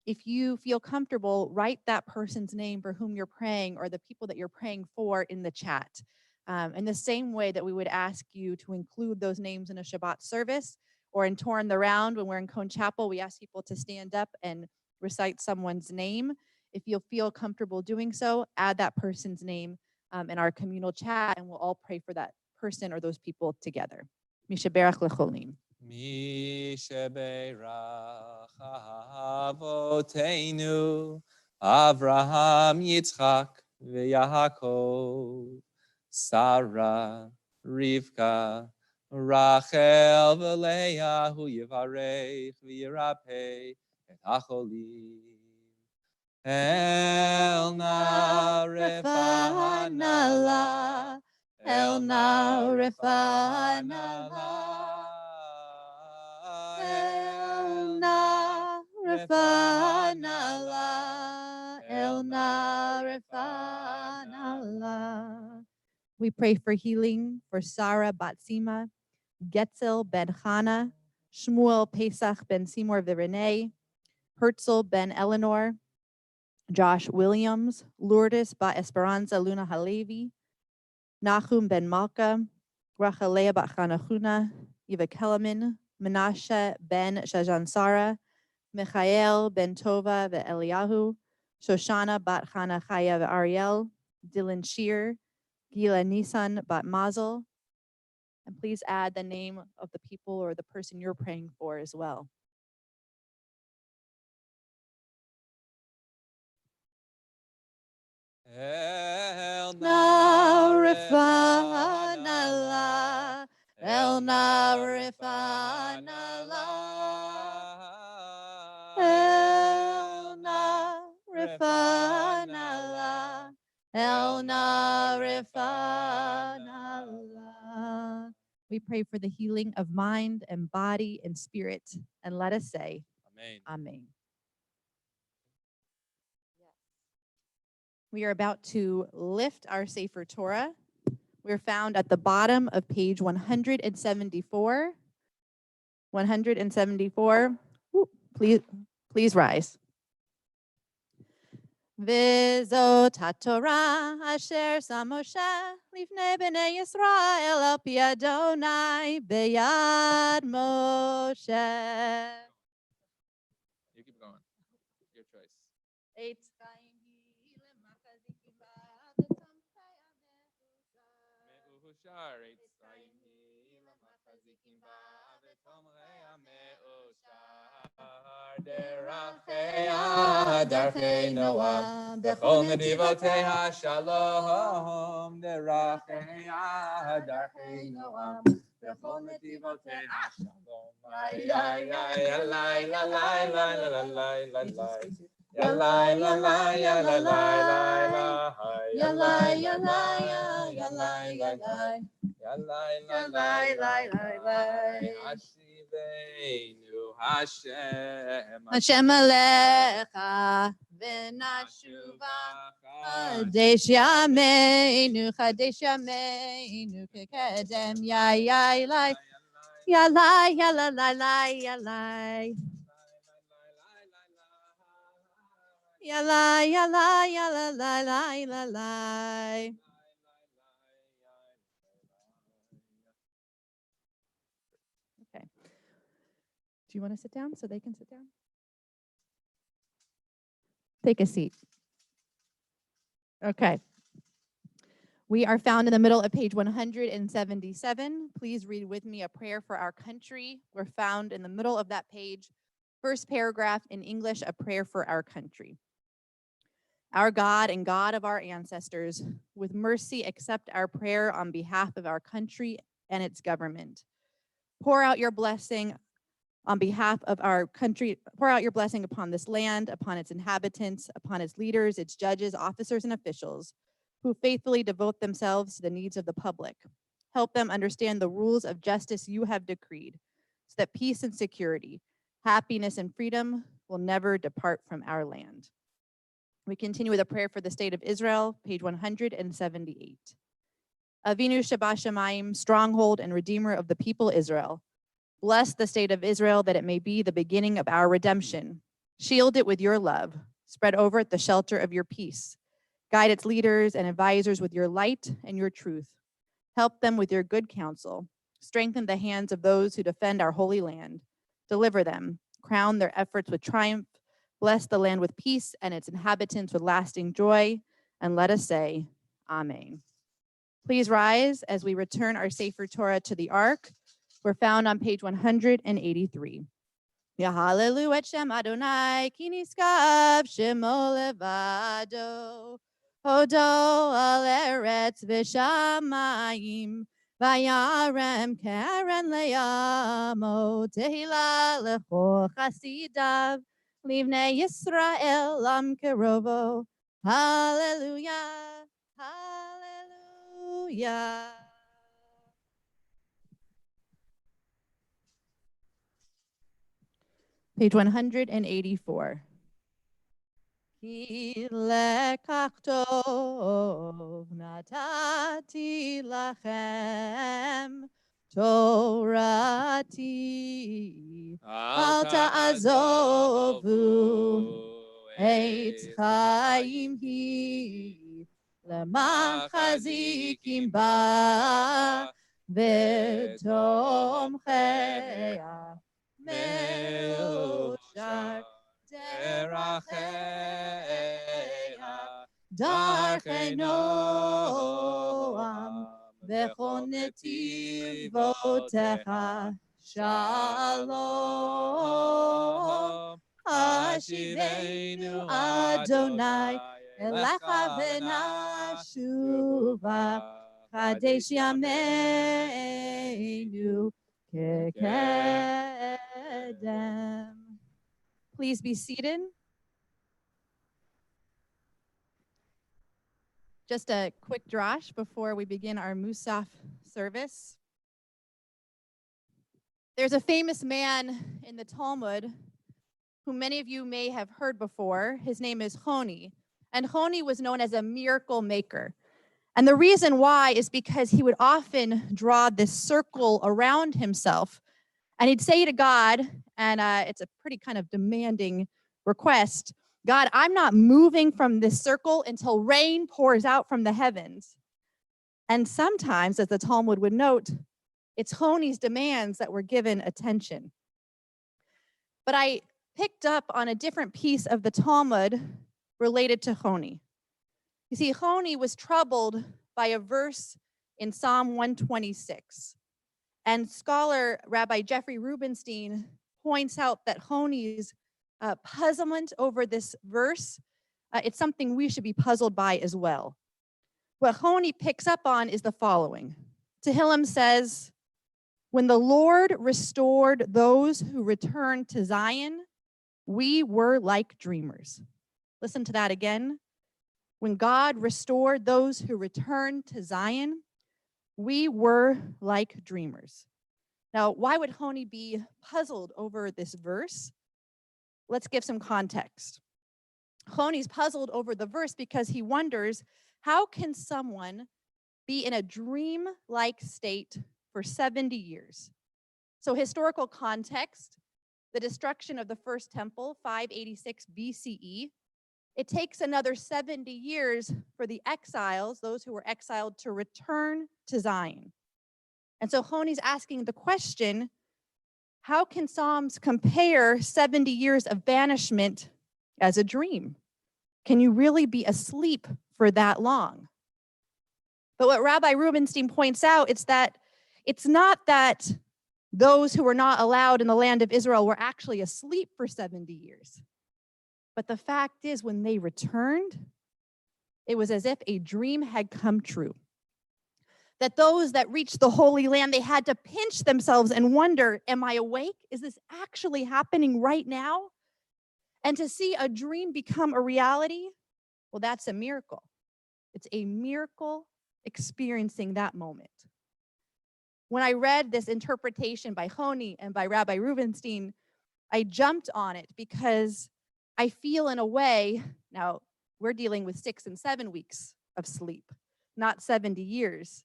if you feel comfortable, write that person's name for whom you're praying or the people that you're praying for in the chat. In the same way that we would ask you to include those names in a Shabbat service or in Torn the Round when we're in Cone Chapel, we ask people to stand up and recite someone's name. If you'll feel comfortable doing so, add that person's name in our communal chat and we'll all pray for that person or those people together. Mishaberach lecholim. Mi sheberach avoteinu Avraham, Yitzchak, v'Yaakov, Sarah, Rivka, Rachel, v'Leah, hu yivarech v'yirapeh et hacholim. El na refanala, El na refanala. We pray for healing for Sarah Batsima, Getzel ben Chana, Shmuel Pesach ben Seymour Virenay, Herzl ben Eleanor, Josh Williams, Lourdes ba Esperanza Luna Halevi, Nahum ben Malka, Rachalea bat Chanachuna, Eva Kellerman, Menashe ben Shajan Sara, Michael ben Tova ve'Eliyahu, Shoshana bat Chana Chaya ve'Ariel, Dylan Shear, Gila Nisan bat Mazel. And please add the name of the people or the person you're praying for as well. El na refanala, El na refanala, El na refanala, El na refanala. We pray for the healing of mind and body and spirit, and let us say, Amen. Amen. We are about to lift our Sefer Torah. We're found at the bottom of page 174. 174. Ooh, please rise. V'zot haTorah asher sam Moshe lifnei bnei Yisrael al pi Adonai beyad Moshe. You keep going. Your choice. דרכי נועם, בכל נתיבותיה שלום, דרכיה דרכי נועם, בכל נתיבותיה שלום. Hashem Alecha v'nashuva Chadesh Yameinu kekedem yai lai yalai yalalai yalai yalai yalai yalalai lalai. Okay. Do you want to sit down so they can sit down? Take a seat. Okay. We are found in the middle of page 177. Please read with me a prayer for our country. We're found in the middle of that page. First paragraph in English, a prayer for our country. Our God and God of our ancestors, with mercy accept our prayer on behalf of our country and its government. Pour out your blessing on behalf of our country. Pour out your blessing upon this land, upon its inhabitants, upon its leaders, its judges, officers, and officials, who faithfully devote themselves to the needs of the public. Help them understand the rules of justice you have decreed, so that peace and security, happiness and freedom will never depart from our land. We continue with a prayer for the state of Israel, page 178. Avinu Shabbat Shamayim, stronghold and redeemer of the people Israel, bless the state of Israel that it may be the beginning of our redemption. Shield it with your love. Spread over it the shelter of your peace. Guide its leaders and advisors with your light and your truth. Help them with your good counsel. Strengthen the hands of those who defend our holy land. Deliver them. Crown their efforts with triumph. Bless the land with peace and its inhabitants with lasting joy. And let us say, Amen. Please rise as we return our Sefer Torah to the Ark. We're found on page 183. Yahalelu et Shem Adonai, ki niskav shemo levado. Hodo al eretz v'shamayim, vayarem karen leyamo, tehila lecho chasidav, livnei Yisrael lam kerovo. Hallelujah, hallelujah. Page 184. Ki lekach tov natati lachem Torati al ta'azovu eitz chaim hi leman chazikim ba v'tomcheya meoshar דרכיה, דרכי נועם, בכל נתיבותיך שלום. השיבנו אדוני אליך ונשובה, חדש ימינו כקדם. Please be seated. Just a quick drash before we begin our Musaf service. There's a famous man in the Talmud who many of you may have heard before. His name is Honi. And Honi was known as a miracle maker. And the reason why is because he would often draw this circle around himself. And he'd say to God, and it's a pretty kind of demanding request, God, I'm not moving from this circle until rain pours out from the heavens. And sometimes, as the Talmud would note, it's Honi's demands that were given attention. But I picked up on a different piece of the Talmud related to Honi. You see, Honi was troubled by a verse in Psalm 126. And scholar Rabbi Jeffrey Rubenstein points out that Honi's puzzlement over this verse, it's something we should be puzzled by as well. What Honi picks up on is the following. Tehillim says, when the Lord restored those who returned to Zion, we were like dreamers. Listen to that again. When God restored those who returned to Zion, we were like dreamers. Now, why would Honi be puzzled over this verse? Let's give some context. Honi's puzzled over the verse because he wonders, how can someone be in a dream-like state for 70 years? So historical context, the destruction of the first temple, 586 BCE, it takes another 70 years for the exiles, those who were exiled, to return to Zion. And so Honi's asking the question, How can Psalms compare 70 years of banishment as a dream? Can you really be asleep for that long? But what Rabbi Rubenstein points out is that it's not that those who were not allowed in the land of Israel were actually asleep for 70 years. But the fact is, when they returned, it was as if a dream had come true. That those that reached the Holy Land, they had to pinch themselves and wonder, am I awake? Is this actually happening right now? And to see a dream become a reality, well, that's a miracle. It's a miracle experiencing that moment. When I read this interpretation by Honi and by Rabbi Rubenstein, I jumped on it because I feel in a way, now we're dealing with 6 and 7 weeks of sleep, not 70 years,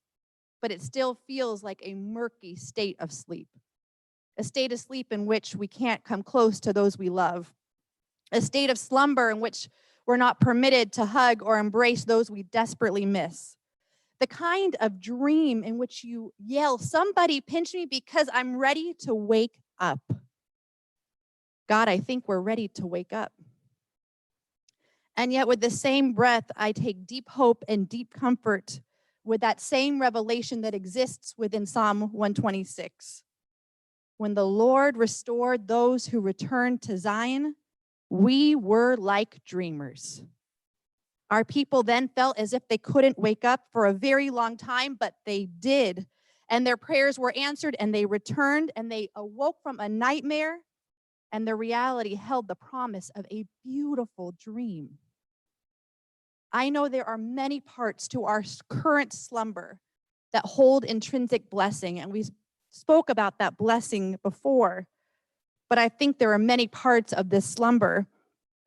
but it still feels like a murky state of sleep, a state of sleep in which we can't come close to those we love, a state of slumber in which we're not permitted to hug or embrace those we desperately miss. The kind of dream in which you yell, somebody pinch me because I'm ready to wake up. God, I think we're ready to wake up. And yet with the same breath, I take deep hope and deep comfort with that same revelation that exists within Psalm 126. When the Lord restored those who returned to Zion, we were like dreamers. Our people then felt as if they couldn't wake up for a very long time, but they did. And their prayers were answered, and they returned, and they awoke from a nightmare, and the reality held the promise of a beautiful dream. I know there are many parts to our current slumber that hold intrinsic blessing, and we spoke about that blessing before, but I think there are many parts of this slumber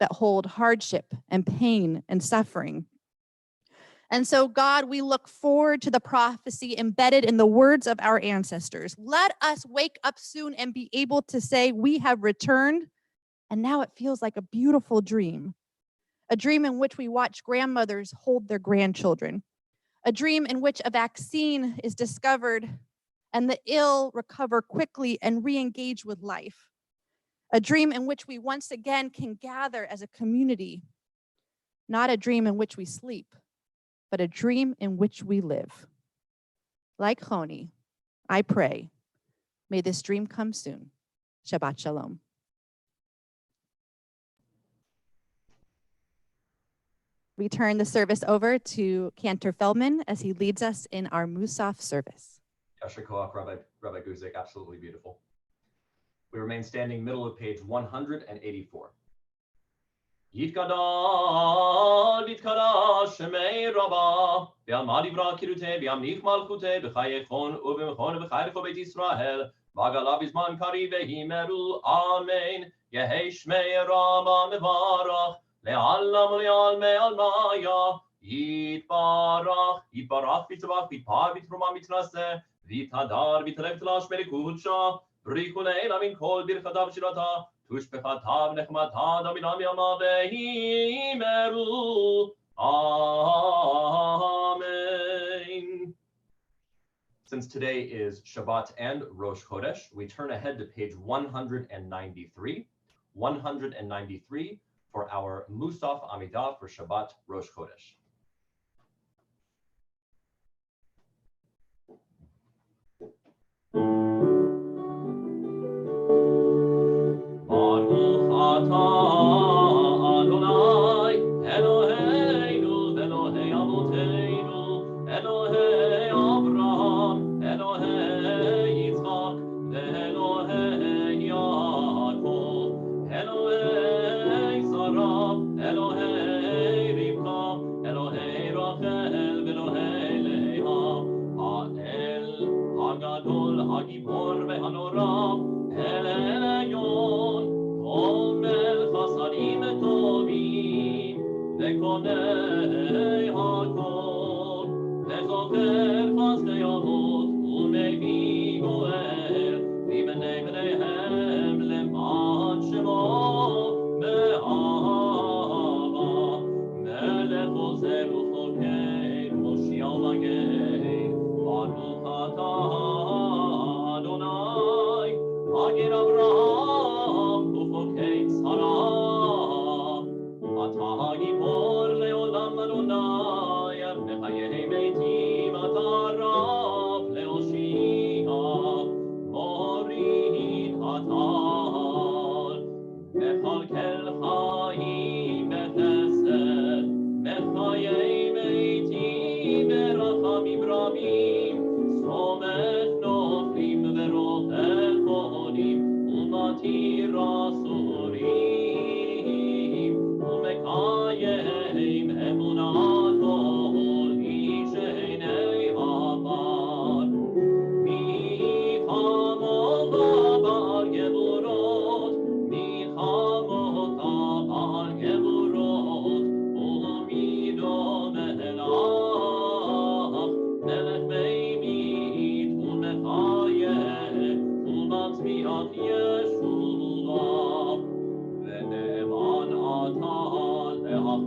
that hold hardship and pain and suffering. And so, God, we look forward to the prophecy embedded in the words of our ancestors. Let us wake up soon and be able to say, we have returned, and now it feels like a beautiful dream. A dream in which we watch grandmothers hold their grandchildren. A dream in which a vaccine is discovered and the ill recover quickly and re-engage with life. A dream in which we once again can gather as a community. Not a dream in which we sleep, but a dream in which we live. Like Honi, I pray, may this dream come soon. Shabbat Shalom. We turn the service over to Cantor Feldman as he leads us in our Musaf service. Yasher Koach, Rabbi Guzik, absolutely beautiful. We remain standing middle of page 184. Yitkadal vitkadash shemei Rabba ve'alma divra kirute ve'amnich malchute b'chayechon u'b'mechon b'chayrecho beit Yisrael v'agala bizman kari vehimeru amen Yehei shmei Rabba mevarach le'allam le'almei almaya Yitbarach v'tzavach v'tpar v'truma mitnaseh v'tadar v'trev tlash merikudsha Brikune lamin kol birchadav shirata tushbechatav nechmatav daminam yama vehimeru. Amen. Since today is Shabbat and Rosh Chodesh, we turn ahead to page 193. 193 for our Musaf Amidah for Shabbat Rosh Chodesh. Baruch atah Adonai Eloheinu Elohei Avoteinu Elohei Avraham Elohei Yitzchak Elohei Yaakov Elohei Sarah Elohei Rivka Elohei Rachel Elohei Leah Ha'el Hagadol Hagibor Ve'hanora El Elyon Kol Mel Chasadim Tovim Ve'konei Hakol Ve'zocher Chasdei Avot U'mevii Goel V'bnei Bneihem Leman Shemo Me'ahava Melech Ozer U'choker Moshiach Magen Baruch atah Adonai Magid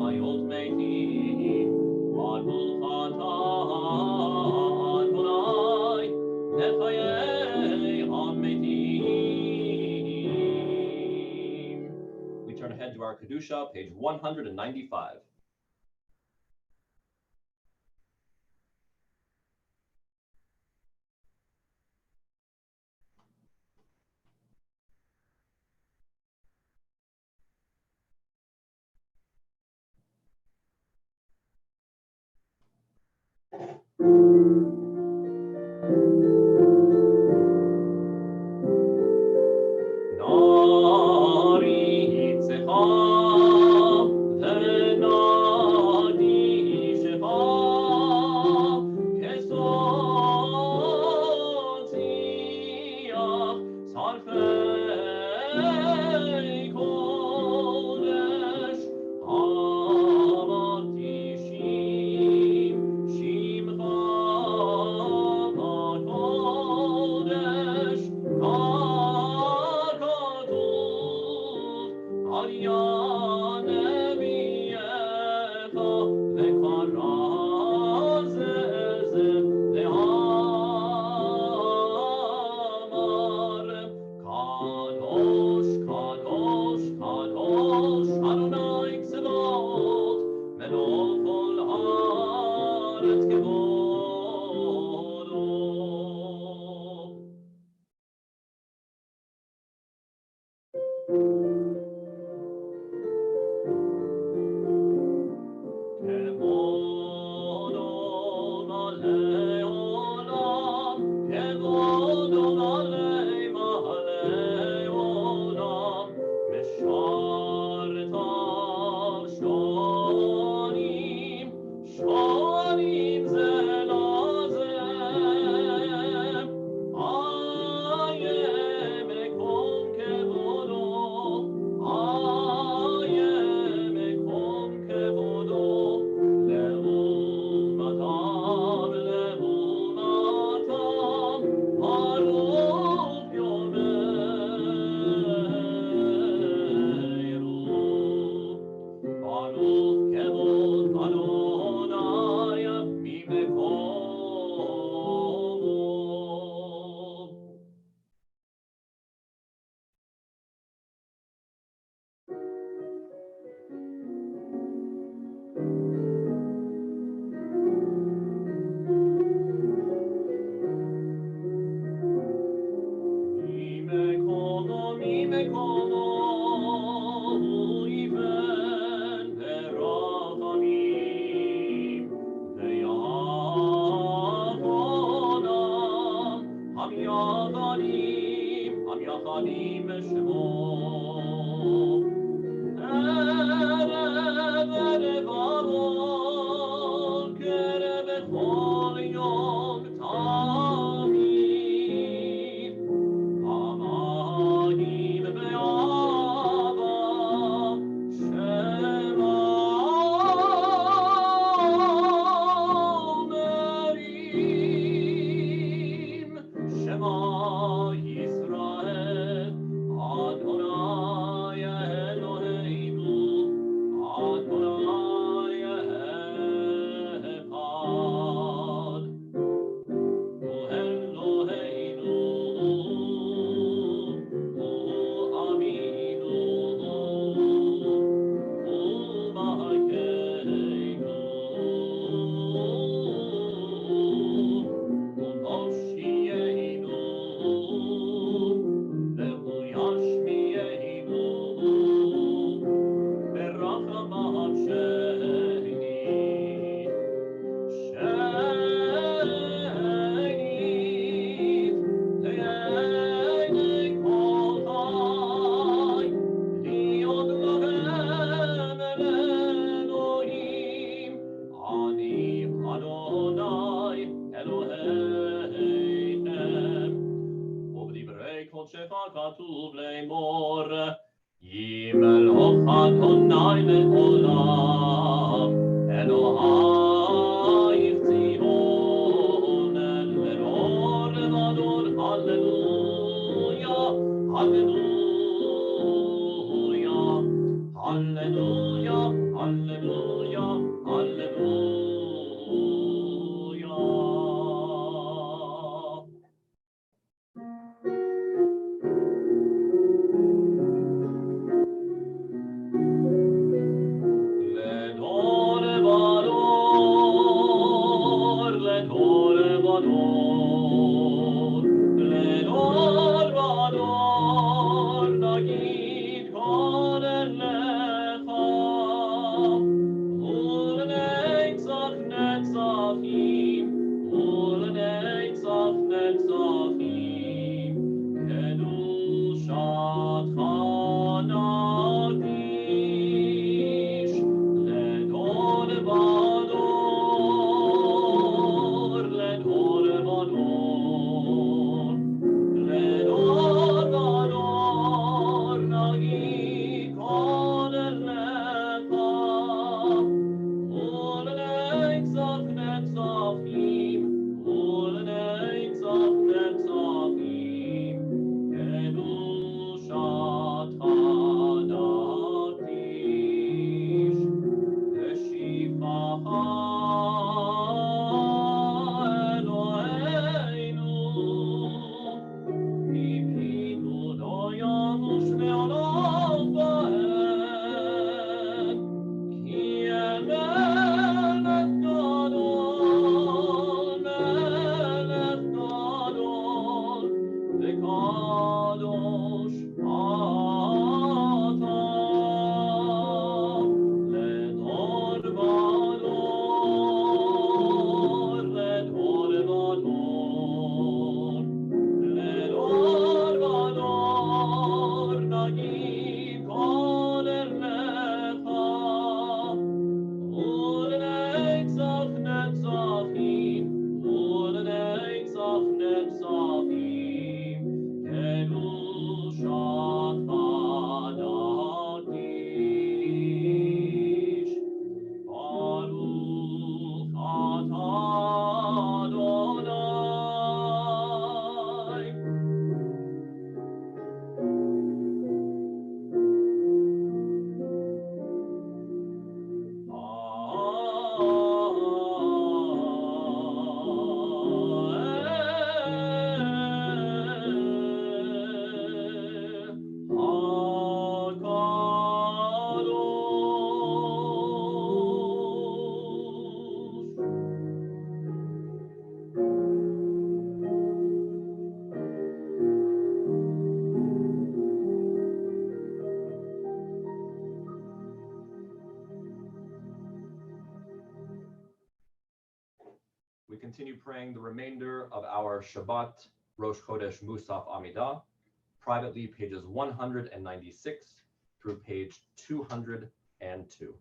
חיות מתים, baruch atah Adonai nechayei hametim. We turn ahead to our Kedusha, page 195. Alleluia, Alleluia. Ledore vador, ledore vador, ledor vador, nagid koden lecha, ulenetzach netzachim, ulenetzach netzachim, kedushat chanatish, ledor vador, ledor vador, ledor vador, nagid koden lecha, ulenetzach netzachim, ulenetzach netzachim, kedushat chanatish, teshifacha Eloheinu, mipinu lo yamush me'olam va'ed, ki melech gadol, v'kadosh ata, ledor vador, ledor vador, ledor vador, nagid koden lecha, ulenetzach netzachim, ulenetzach netzachim, kedushat chanatish, baruch atah Adonai. We continue praying the remainder of our Shabbat Rosh Chodesh Musaf Amidah, privately pages 196 through page 202.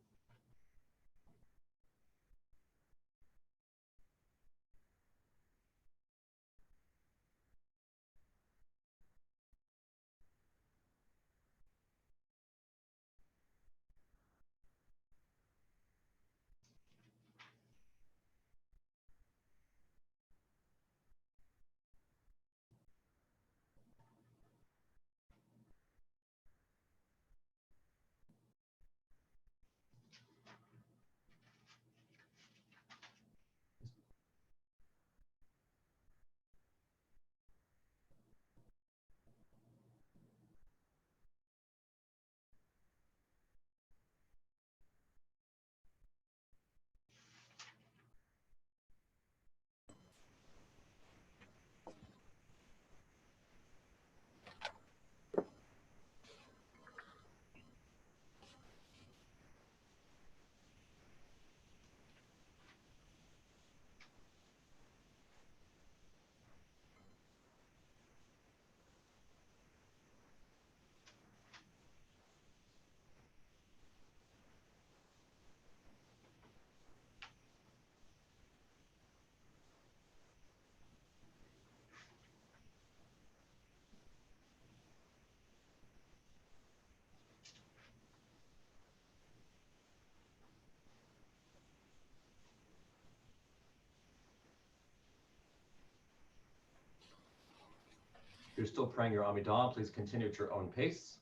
If you're still praying your Amidah, please continue at your own pace.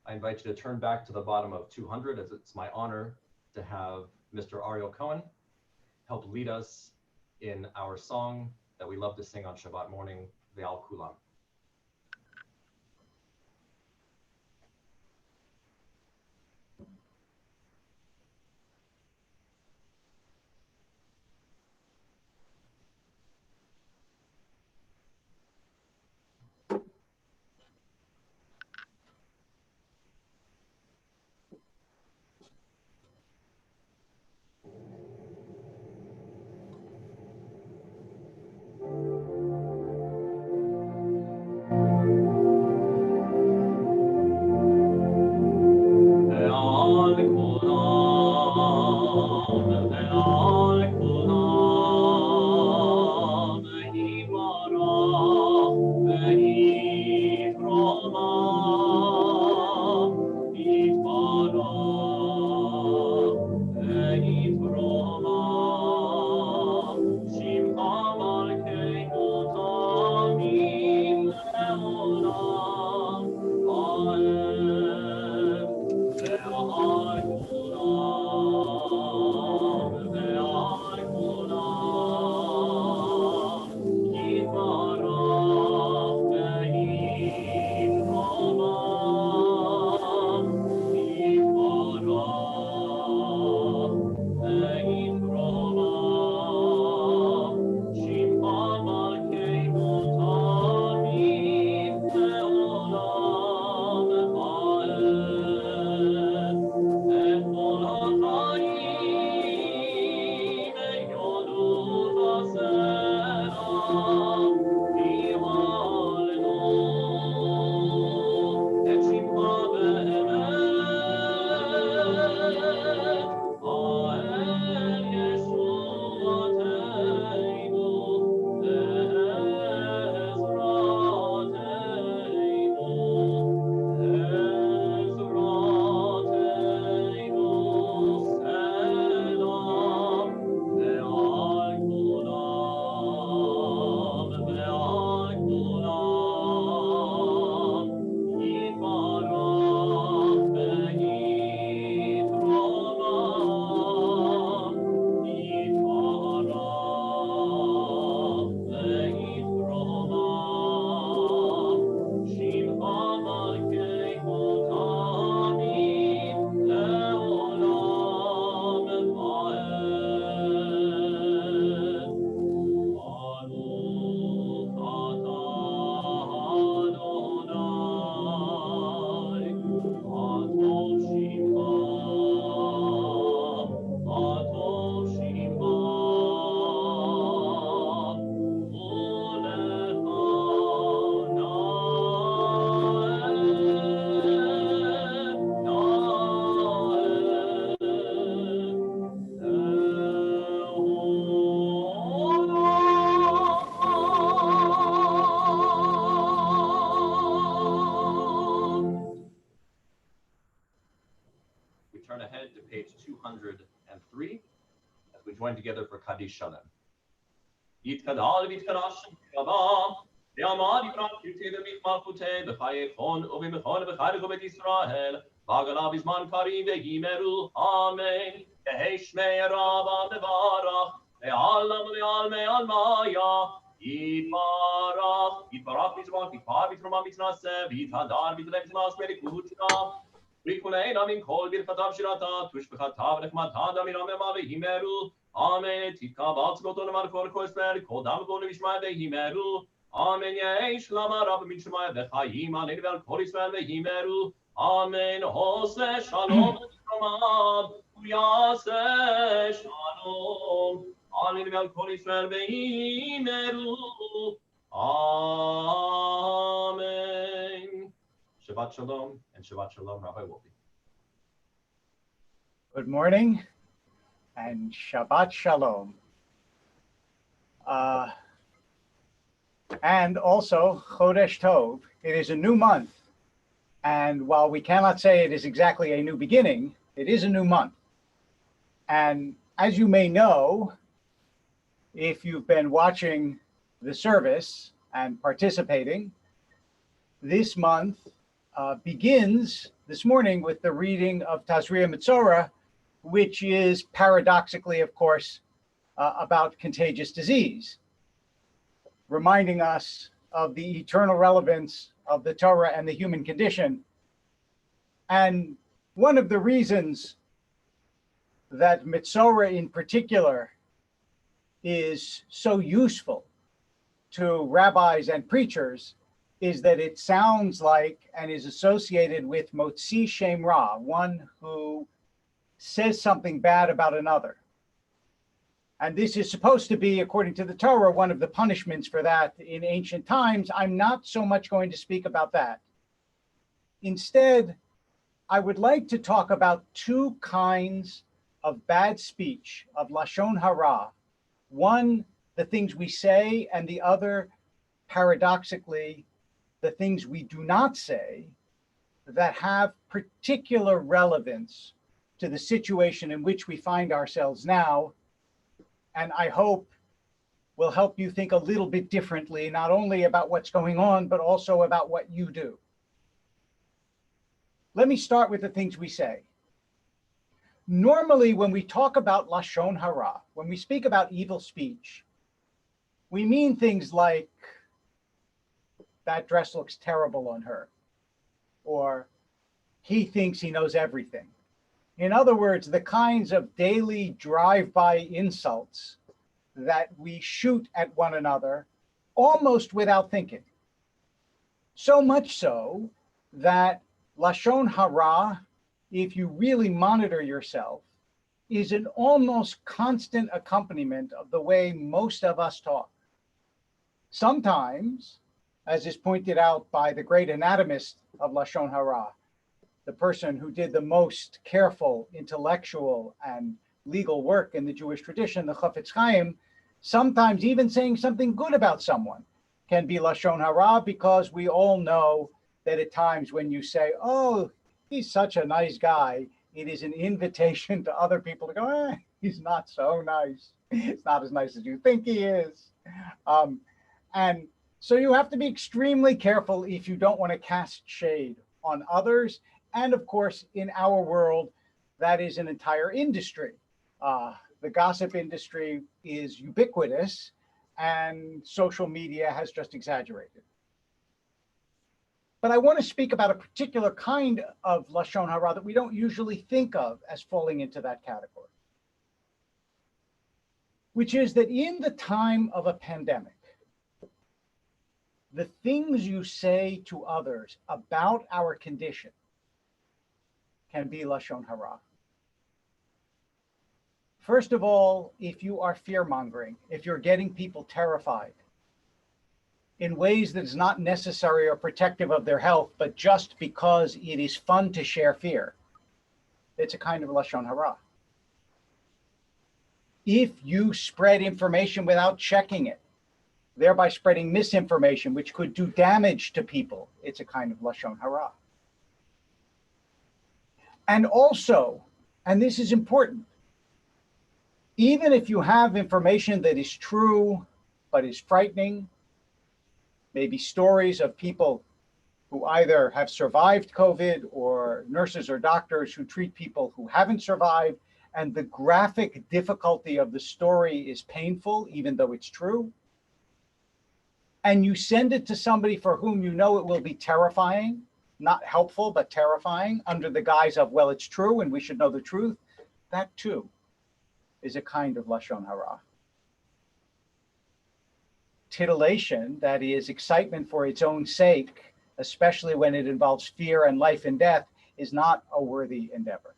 I invite you to turn back to the bottom of 200, as it's my honor to have Mr. Ariel Cohen help lead us in our song that we love to sing on Shabbat morning, Ve'al Kulam. We turn ahead to page 203 as we join together for Kaddish Shalom. יתקדל ויתקדש שבת, ועמד יפרח קרתי במלכותי בחייכון ובמכון ובחייך ובית ישראל, ועגלה בזמן קריב וימרו, אמן. יהי שמי רבה מברך, לעלם ולעלמי עלמיה, יתברך, יתברך ויתברך, יתפאר ויתרומם ויתנשא, ויתהדר ויתלם ויתנס מלכותך. וכולנו מן כל ברכתיו שירתה, תושבחתה ונחמתה דמירממה וימרו, Amen. Titkabal tzgoton markor koisper kol dam gon vishma vehimeru. Amen. Yesh lama rab min shma vechayim anin vel korisper vehimeru. Amen. Hose shalom v'shalom uyase shalom anin vel korisper vehimeru. Amen. Shabbat shalom and Shabbat shalom, Rabbi Wolfe. Good morning. And Shabbat Shalom. And also Chodesh Tov. It is a new month. And while we cannot say it is exactly a new beginning, it is a new month. And as you may know, if you've been watching the service and participating, this month begins this morning with the reading of Tazria Mitzorah, which is paradoxically, of course, about contagious disease, reminding us of the eternal relevance of the Torah and the human condition. And one of the reasons that Mitzorah in particular is so useful to rabbis and preachers is that it sounds like and is associated with Motzi Shem Ra, one who says something bad about another. And this is supposed to be, according to the Torah, one of the punishments for that in ancient times. I'm not so much going to speak about that. Instead, I would like to talk about two kinds of bad speech, of Lashon Hara. One, the things we say, and the other, paradoxically, the things we do not say that have particular relevance to the situation in which we find ourselves now. And I hope will help you think a little bit differently, not only about what's going on, but also about what you do. Let me start with the things we say. Normally, when we talk about Lashon Hara, when we speak about evil speech, we mean things like, that dress looks terrible on her, or he thinks he knows everything. In other words, the kinds of daily drive-by insults that we shoot at one another almost without thinking. So much so that Lashon Hara, if you really monitor yourself, is an almost constant accompaniment of the way most of us talk. Sometimes, as is pointed out by the great anatomist of Lashon Hara, the person who did the most careful intellectual and legal work in the Jewish tradition, the Chafetz Chaim, sometimes even saying something good about someone can be Lashon Hara, because we all know that at times when you say, oh, he's such a nice guy, it is an invitation to other people to go, he's not so nice. It's not as nice as you think he is. And so you have to be extremely careful if you don't want to cast shade on others. And of course, in our world, that is an entire industry. The gossip industry is ubiquitous, and social media has just exaggerated. But I want to speak about a particular kind of Lashon Hara that we don't usually think of as falling into that category, which is that in the time of a pandemic, the things you say to others about our condition can be Lashon Hara. First of all, if you are fear-mongering, if you're getting people terrified in ways that is not necessary or protective of their health, but just because it is fun to share fear, it's a kind of Lashon Hara. If you spread information without checking it, thereby spreading misinformation, which could do damage to people, it's a kind of Lashon Hara. And also, and this is important, even if you have information that is true, but is frightening, maybe stories of people who either have survived COVID or nurses or doctors who treat people who haven't survived, and the graphic difficulty of the story is painful, even though it's true, and you send it to somebody for whom you know it will be terrifying, not helpful, but terrifying, under the guise of, well, it's true and we should know the truth, that too is a kind of Lashon Hara. Titillation, that is excitement for its own sake, especially when it involves fear and life and death, is not a worthy endeavor.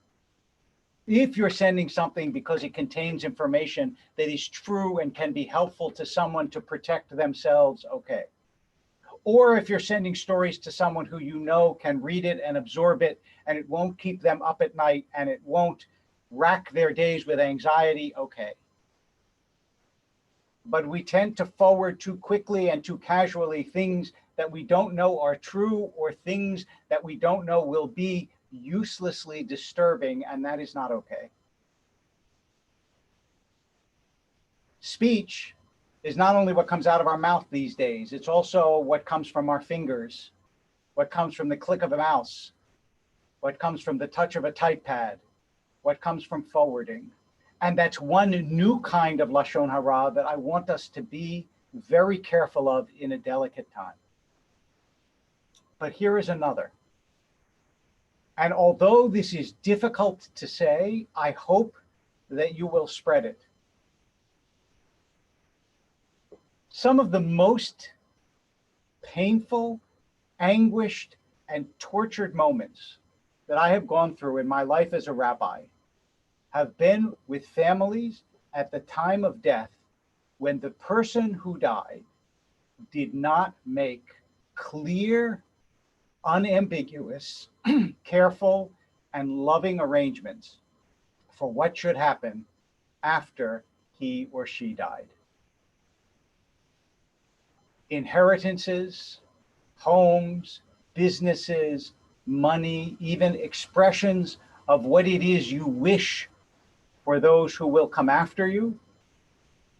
If you're sending something because it contains information that is true and can be helpful to someone to protect themselves, okay. Or if you're sending stories to someone who you know can read it and absorb it, and it won't keep them up at night and it won't rack their days with anxiety, okay. But we tend to forward too quickly and too casually things that we don't know are true, or things that we don't know will be uselessly disturbing, and that is not okay. Speech is not only what comes out of our mouth these days, it's also what comes from our fingers, what comes from the click of a mouse. what comes from the touch of a type pad, what comes from forwarding. And that's one new kind of Lashon Hara that I want us to be very careful of in a delicate time. But here is another. And although this is difficult to say, I hope that you will spread it. Some of the most painful, anguished, and tortured moments that I have gone through in my life as a rabbi have been with families at the time of death when the person who died did not make clear, unambiguous, careful, and loving arrangements for what should happen after he or she died. Inheritances, homes, businesses, money, even expressions of what it is you wish for those who will come after you,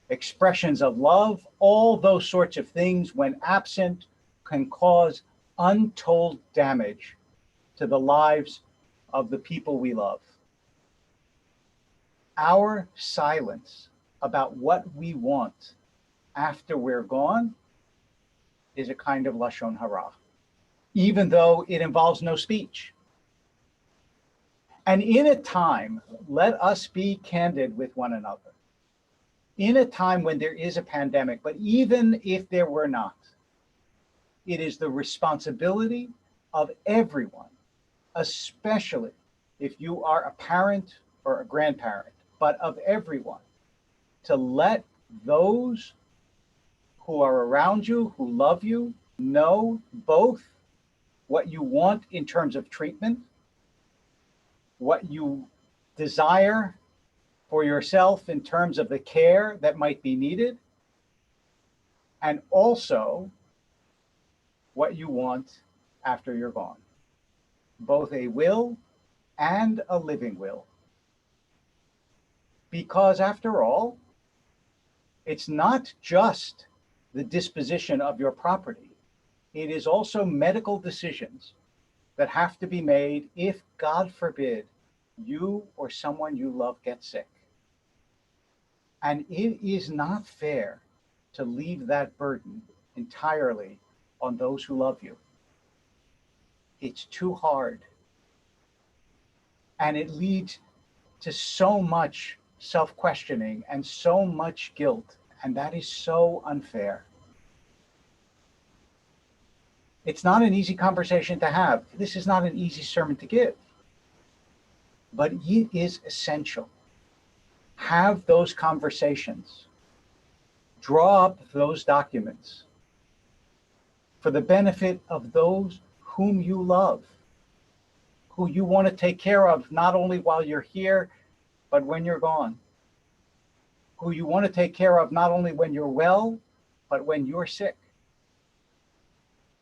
expressions of love, all those sorts of things, when absent, can cause untold damage to the lives of the people we love. Our silence about what we want after we're gone is a kind of Lashon Hara, even though it involves no speech. And in a time, let us be candid with one another. In a time when there is a pandemic, but even if there were not, it is the responsibility of everyone, especially if you are a parent or a grandparent, but of everyone, to let those who are around you, who love you, know both what you want in terms of treatment, what you desire for yourself in terms of the care that might be needed, and also what you want after you're gone, both a will and a living will. Because after all, it's not just the disposition of your property. It is also medical decisions that have to be made if, God forbid, you or someone you love gets sick. And it is not fair to leave that burden entirely on those who love you. It's too hard. And it leads to so much self-questioning and so much guilt. And that is so unfair. It's not an easy conversation to have. This is not an easy sermon to give. But it is essential. Have those conversations. Draw up those documents for the benefit of those whom you love, who you want to take care of, not only while you're here, but when you're gone, who you want to take care of, not only when you're well, but when you're sick,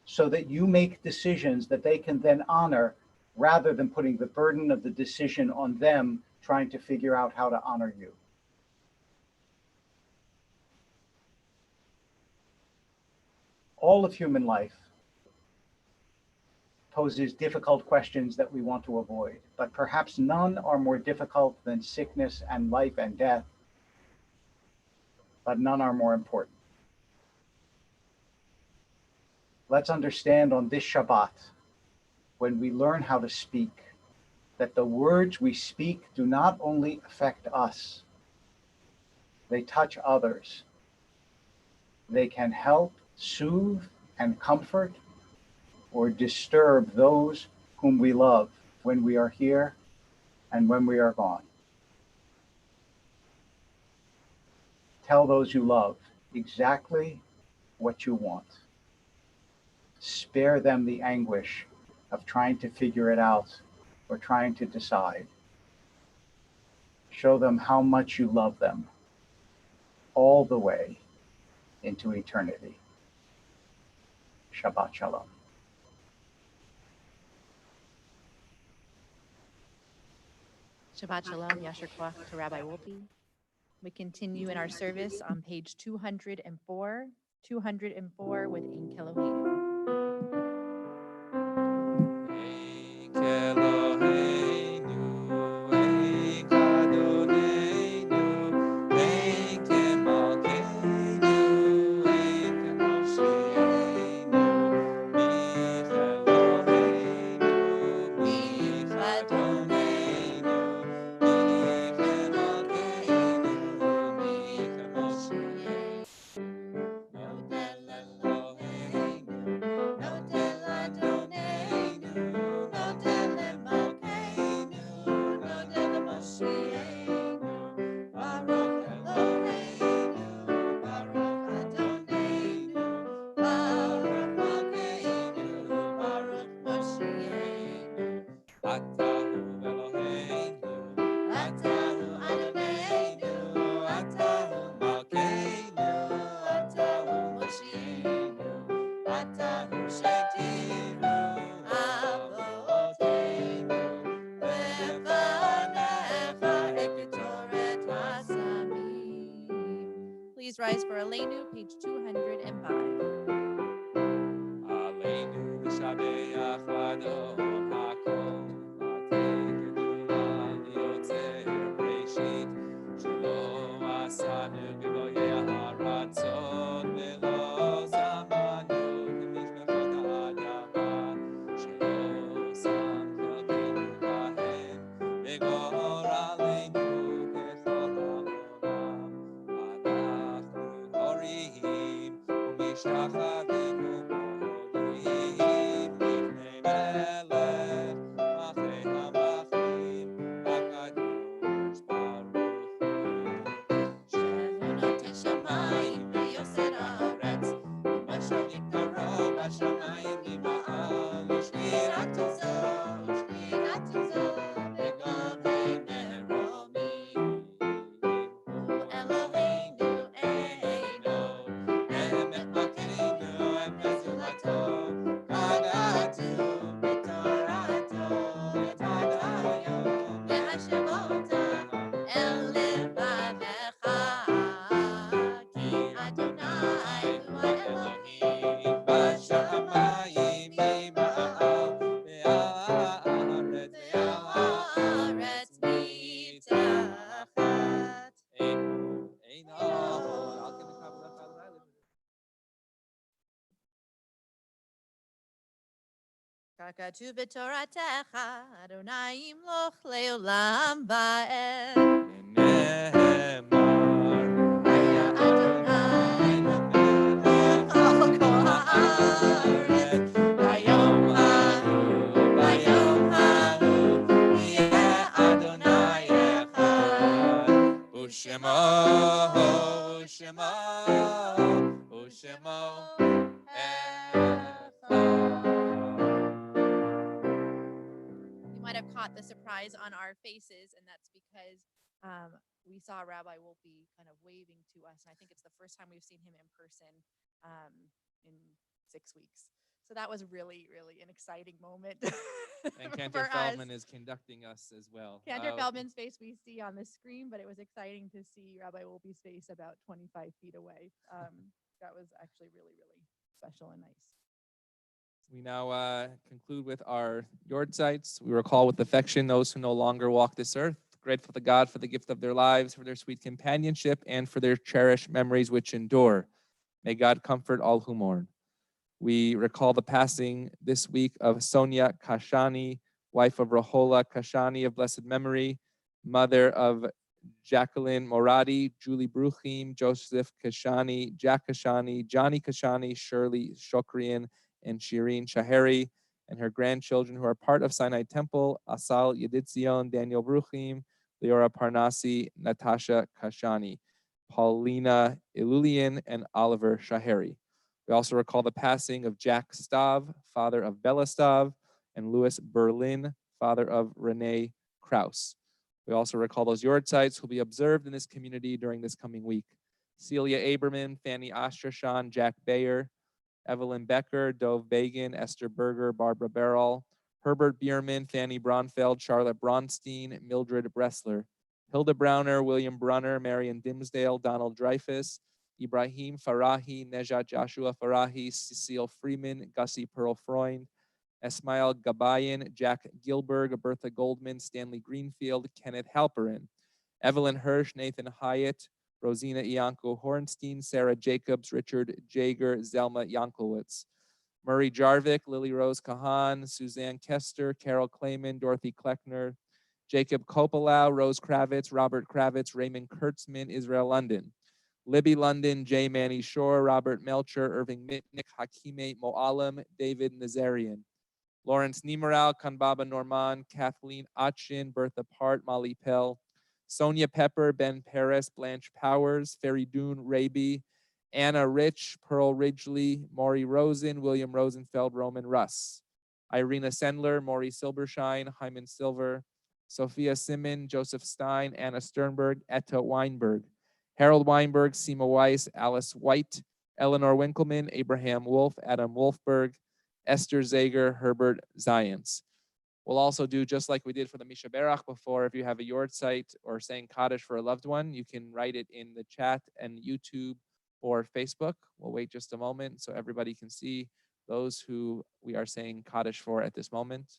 so that you make decisions that they can then honor, rather than putting the burden of the decision on them, trying to figure out how to honor you. All of human life poses difficult questions that we want to avoid, but perhaps none are more difficult than sickness and life and death, but none are more important. Let's understand on this Shabbat, when we learn how to speak, that the words we speak do not only affect us, they touch others. They can help soothe and comfort or disturb those whom we love when we are here and when we are gone. Tell those you love exactly what you want. Spare them the anguish of trying to figure it out or trying to decide. Show them how much you love them all the way into eternity. Shabbat Shalom. Shabbat Shalom, Yasher Koach to Rabbi Wolpe. We continue in our service on page 204 with Ein Kelohim. Ein Kelohim. Please rise for Aleinu, page 205. Aleinu l'shabeach l'adon hakol, v'ategedu la'yotzer breshit, shelo asanu g'goyei haratzon, v'lo zamanu k'mishpachot ha'adama, shelo sam chelkeinu lahem, v'gor aleinu b'chol ha'olam, v'anachnu horim, u'mishtachavenu modim, lifnei melech, machei hamachim, hakadosh baruch hu. שבונות השמיים ויוסר הארץ, ומשאבים קרוב השמיים ממעל, ושמירת עוזו, בגבי מרומים. הוא אלוהינו אינו, אמת מלכנו, אמת זולתו, כתוב בתורתו, ידעת היום להשבות אל לבבך, כי אדוני הוא האלוהים בשמיים ממעל, והארץ מתחת. אינו, על כן נקרא ברכה לילה. ככתוב בתורתך, אדוני ימלוך לעולם ועד. ונאמר, היה אדוני למלך על כל הארץ, ביום ההוא יהיה אדוני אחד. ושמו You might have caught the surprise on our faces, and that's because we saw Rabbi Wolpe kind of waving to us. And I think it's the first time we've seen him in person in 6 weeks. So that was really, really an exciting moment. and for Cantor us. Feldman is conducting us as well. Cantor Feldman's face we see on the screen, but it was exciting to see Rabbi Wolpe's face about 25 feet away. That was actually really, really special and nice. We now conclude with our Yordzites. We recall with affection those who no longer walk this earth, grateful to God for the gift of their lives, for their sweet companionship, and for their cherished memories which endure. May God comfort all who mourn. We recall the passing this week of Sonia Kashani, wife of Rahola Kashani of blessed memory, mother of Jacqueline Moradi, Julie Bruchim, Joseph Kashani, Jack Kashani, Johnny Kashani, Shirley Shokrian, and Shireen Shaheri, and her grandchildren who are part of Sinai Temple, Asal Yeditzion, Daniel Bruchim, Leora Parnasi, Natasha Kashani, Paulina Ilulian, and Oliver Shaheri. We also recall the passing of Jack Stav, father of Bella Stav, and Louis Berlin, father of Renee Kraus. We also recall those Yordzites who will be observed in this community during this coming week. Celia Aberman, Fanny Ostrachan, Jack Bayer, Evelyn Becker, Dove Bagan, Esther Berger, Barbara Barrell, Herbert Bierman, Fanny Braunfeld, Charlotte Bronstein, Mildred Bressler, Hilda Browner, William Brunner, Marion Dimsdale, Donald Dreyfus, Ibrahim Farahi, Nejat Joshua Farahi, Cecile Freeman, Gussie Pearl Freund, Esmail Gabayan, Jack Gilberg, Bertha Goldman, Stanley Greenfield, Kenneth Halperin, Evelyn Hirsch, Nathan Hyatt, Rosina Ianco Hornstein, Sarah Jacobs, Richard Jager, Zelma Yankowitz, Murray Jarvik, Lily Rose Kahan, Suzanne Kester, Carol Clayman, Dorothy Kleckner, Jacob Kopelau, Rose Kravitz, Robert Kravitz, Raymond Kurtzman, Israel London, Libby London, J. Manny Shore, Robert Melcher, Irving Mitnick, Hakime Moalim, David Nazarian, Lawrence Niemeral, Kanbaba Norman, Kathleen Achin, Bertha Part, Molly Pell, Sonia Pepper, Ben Perez, Blanche Powers, Feridun Raby, Anna Rich, Pearl Ridgely, Maury Rosen, William Rosenfeld, Roman Russ, Irina Sendler, Maury Silbershine, Hyman Silver, Sophia Simon, Joseph Stein, Anna Sternberg, Etta Weinberg, Harold Weinberg, Seema Weiss, Alice White, Eleanor Winkleman, Abraham Wolf, Adam Wolfberg, Esther Zager, Herbert Zients. We'll also do just like we did for the Misha Berach before. If you have a Yortzeit or saying Kaddish for a loved one, you can write it in the chat and YouTube for Facebook. We'll wait just a moment so everybody can see those who we are saying Kaddish for at this moment.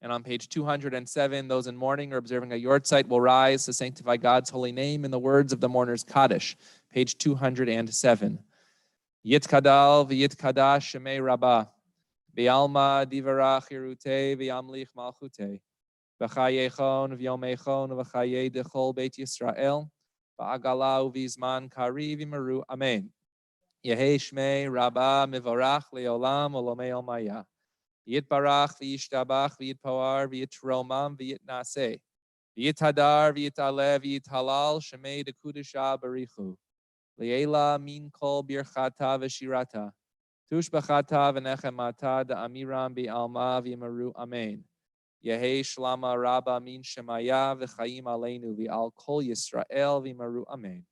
And on page 207, those in mourning or observing a yortzeit will rise to sanctify God's holy name in the words of the mourner's Kaddish. Page 207. Yitkadal v'yitkadash shemei rabbah, v'alma divara chirute v'yamlich malchute, v'chayechon v'yomechon v'chaye dechol beit Yisrael, v'agala u'vizman kari v'meru, amen. Yehi shmei rabbah mivarach le'olam olomei olmaya. Yitbarach v'yishtabach v'yitpoar v'yitromam v'yitnaseh v'yithadar v'yitale v'yithalal shemei dekudisha barichu le'ela min kol birchata v'shirata tushbachata v'nechemata da'amiram bi'alma v'yimaru, amen. Yehi shlama rabba min shemaya v'chayim aleinu v'al kol Yisrael v'yimaru, amen.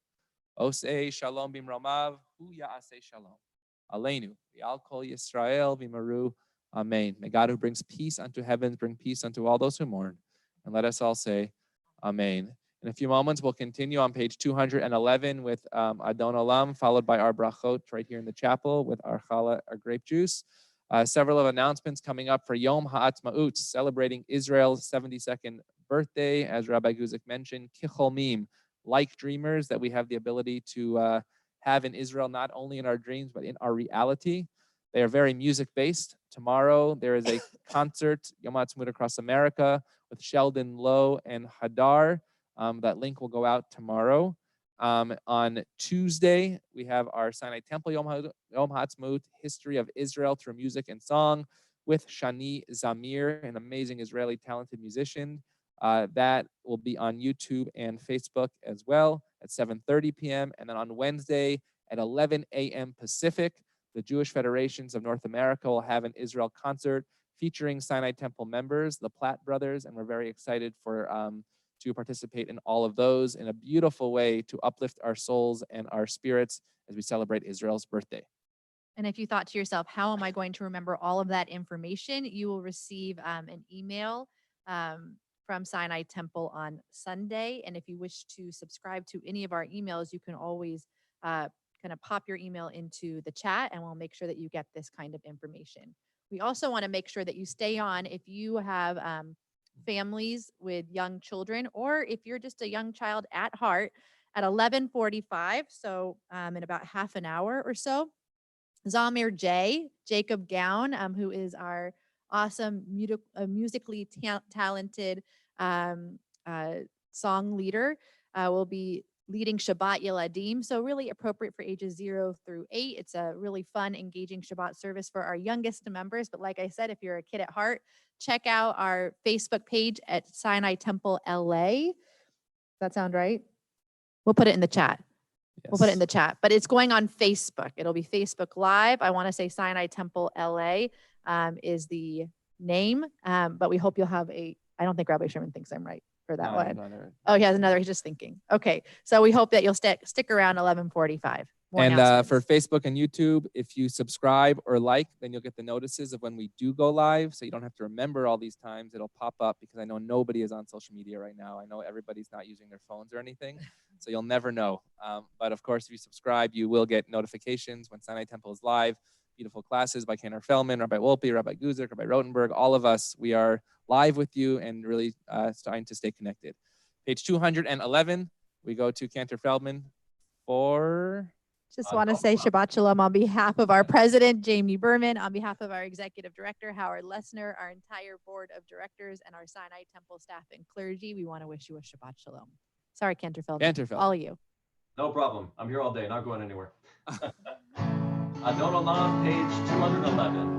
Osei shalom bimromav hu ya'aseh shalom aleinu v'al kol Yisrael v'yimaru, amen. May God who brings peace unto heavens bring peace unto all those who mourn. And let us all say, amen. In a few moments, we'll continue on page 211 with Adon Olam, followed by our brachot right here in the chapel with our challah, our grape juice. Several of announcements coming up for Yom HaAtzmaut, celebrating Israel's 72nd birthday. As Rabbi Guzik mentioned, kicholmim, like dreamers that we have the ability to have in Israel, not only in our dreams, but in our reality. They are very music-based. Tomorrow, there is a concert, Yom HaAtzmaut across America, with Sheldon Lowe and Hadar. That link will go out tomorrow. On Tuesday, we have our Sinai Temple Yom HaAtzmaut, History of Israel through Music and Song, with Shani Zamir, an amazing Israeli talented musician. That will be on YouTube and Facebook as well at 7:30 p.m. And then on Wednesday at 11 a.m. Pacific, the Jewish Federations of North America will have an Israel concert featuring Sinai Temple members, the Platt brothers, and we're very excited for to participate in all of those in a beautiful way to uplift our souls and our spirits as we celebrate Israel's birthday. And if you thought to yourself, how am I going to remember all of that information? You will receive an email from Sinai Temple on Sunday. And if you wish to subscribe to any of our emails, you can always kind of pop your email into the chat and we'll make sure that you get this kind of information. We also want to make sure that you stay on if you have families with young children, or if you're just a young child at heart, at 11:45, so in about half an hour or so, Zamir J, Jacob Gown, who is our awesome musically talented song leader, will be leading Shabbat Yeladim, so really appropriate for ages 0 through 8. It's a really fun, engaging Shabbat service for our youngest members. But like I said, if you're a kid at heart, check out our Facebook page at Sinai Temple LA. Does that sound right? We'll put it in the chat. Yes. We'll put it in the chat. But it's going on Facebook. It'll be Facebook Live. I want to say Sinai Temple LA is the name. But we hope you'll have I don't think Rabbi Sherman thinks I'm right for that one. Oh, he has another. He's just thinking. Okay. So we hope that you'll stick around 11:45. And for Facebook and YouTube, if you subscribe or like, then you'll get the notices of when we do go live. So you don't have to remember all these times. It'll pop up because I know nobody is on social media right now. I know everybody's not using their phones or anything. So you'll never know. But of course, if you subscribe, you will get notifications when Sinai Temple is live. Beautiful classes by Kenner Feldman, Rabbi Wolpe, Rabbi Guzik, Rabbi Rotenberg, all of us. We are live with you and really trying to stay connected. Page 211, we go to Cantor Feldman for... Just want to say Shabbat Shalom on behalf of our president, Jamie Berman, on behalf of our executive director, Howard Lessner, our entire board of directors, and our Sinai Temple staff and clergy. We want to wish you a Shabbat Shalom. Sorry, Cantor Feldman. All of you. No problem. I'm here all day, not going anywhere. Adon Olam, page 211.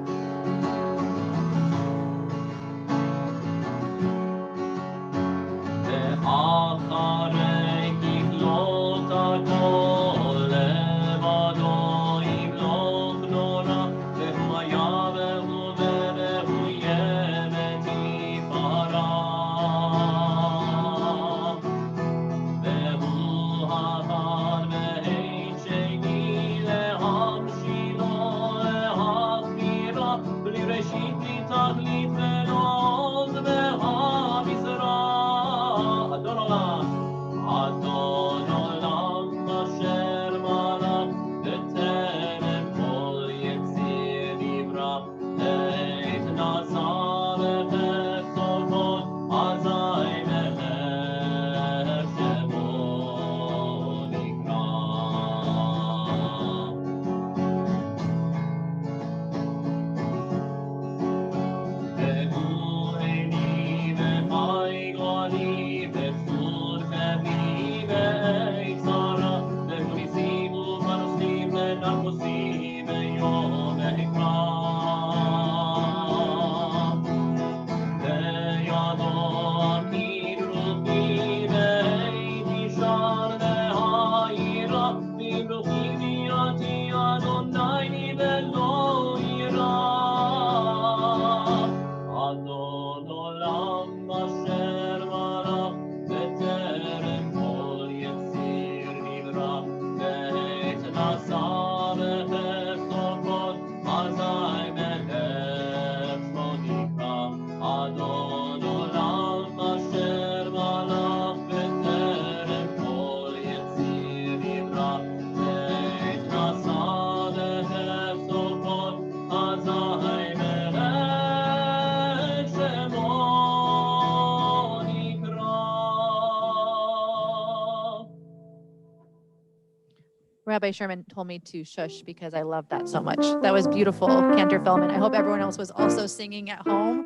Rabbi Sherman told me to shush because I love that so much. That was beautiful, Cantor Feldman. I hope everyone else was also singing at home.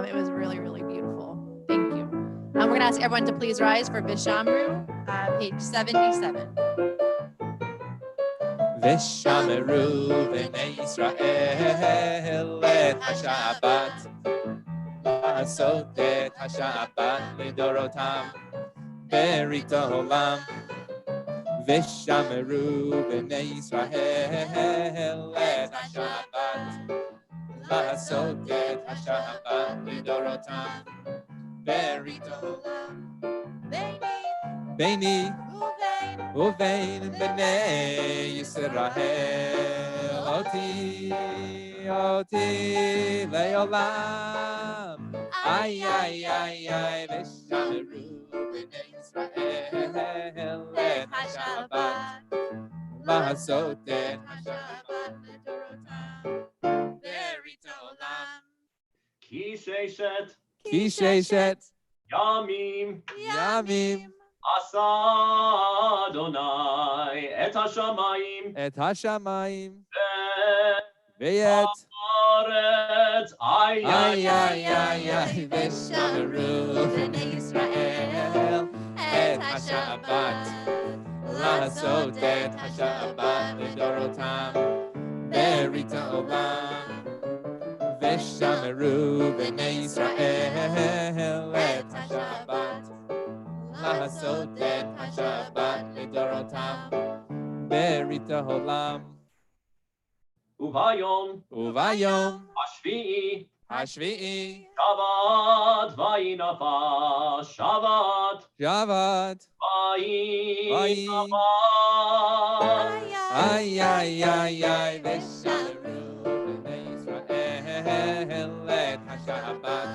It was really, really beautiful. Thank you. We're going to ask everyone to please rise for Vishamru, page 77. Vishamru b'nei Yisrael et HaShabbat La'asot et HaShabbat Lidorotam Berit Olam Vishamru b'nei Yisrael et HaShabbat La'asot et HaShabbat Lidorotam Berit Olam Beini Uvein b'nei Yisrael Oti le'olam Ay Vishamru b'nei Yisrael et HaShabbat La'asot et HaShabbat Lidorotam Berit Olam Ki sheishet Yamim Asa Adonai et hashamayim Ve'et Haaretz ay Vishamru b'nei Yisrael et HaShabbat La'asot et HaShabbat Lidorotam Berit Olam Vishamru b'nei Yisrael et HaShabbat La'asot et HaShabbat Lidorotam Berit Olam Uvayom Hashvi'i Shabbat vayinafash Shabbat vayinafash Vishamru b'nei Yisrael et HaShabbat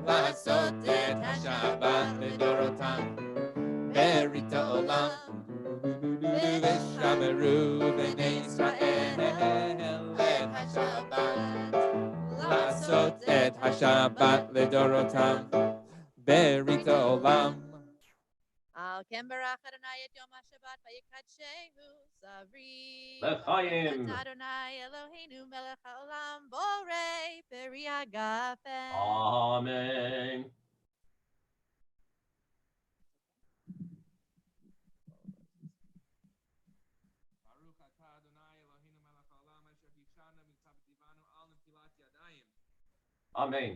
La'asot et HaShabbat Lidorotam Berit Olam Vishamru b'nei Yisrael et HaShabbat La'asot et HaShabbat Lidorotam Berit Olam Al Ken Barach Adonai et Yom HaShabbat vayikadshehu Savri L'chaim. Adonai Eloheinu melech haolam borei peri hagafen. Amen. Baruch atah Adonai Eloheinu melech haolam asher hishana mitzvah divanu al netilat yadayim. Amen.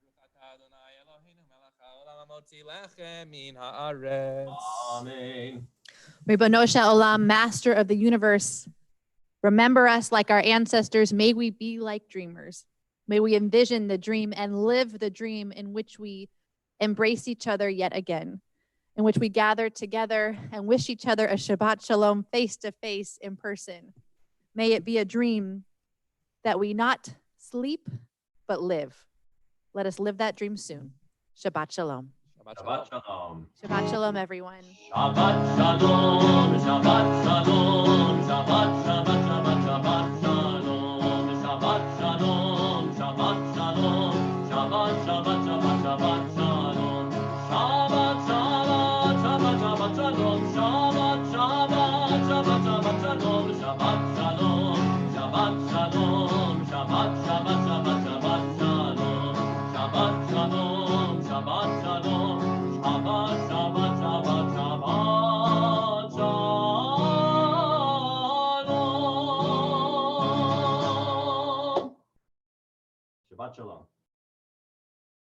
Baruch atah Adonai Eloheinu melech haolam hamotzi lechem min haaretz. Amen. Ribono Olam, Master of the universe, remember us like our ancestors. May we be like dreamers. May we envision the dream and live the dream in which we embrace each other yet again, in which we gather together and wish each other a Shabbat Shalom face to face in person. May it be a dream that we not sleep, but live. Let us live that dream soon. Shabbat Shalom. Shabbat shalom. Shabbat Shalom, everyone. Shabbat shalom. Shabbat shalom. Shabbat Shabbat Shabbat Shabbat shalom. Shabbat shalom. Shabbat shalom. Shabbat Shabbat Shabbat Shabbat shalom. Shabbat Shabbat Shabbat Shabbat shalom. Shabbat Shabbat Shabbat Shabbat shalom. Shabbat shalom. Shabbat shalom. Shabbat Shabbat Shabbat Shabbat shalom. Shabbat shalom. Shabbat shalom. Shabbat Shabbat Shabbat Shabbat shalom. Shabbat shalom.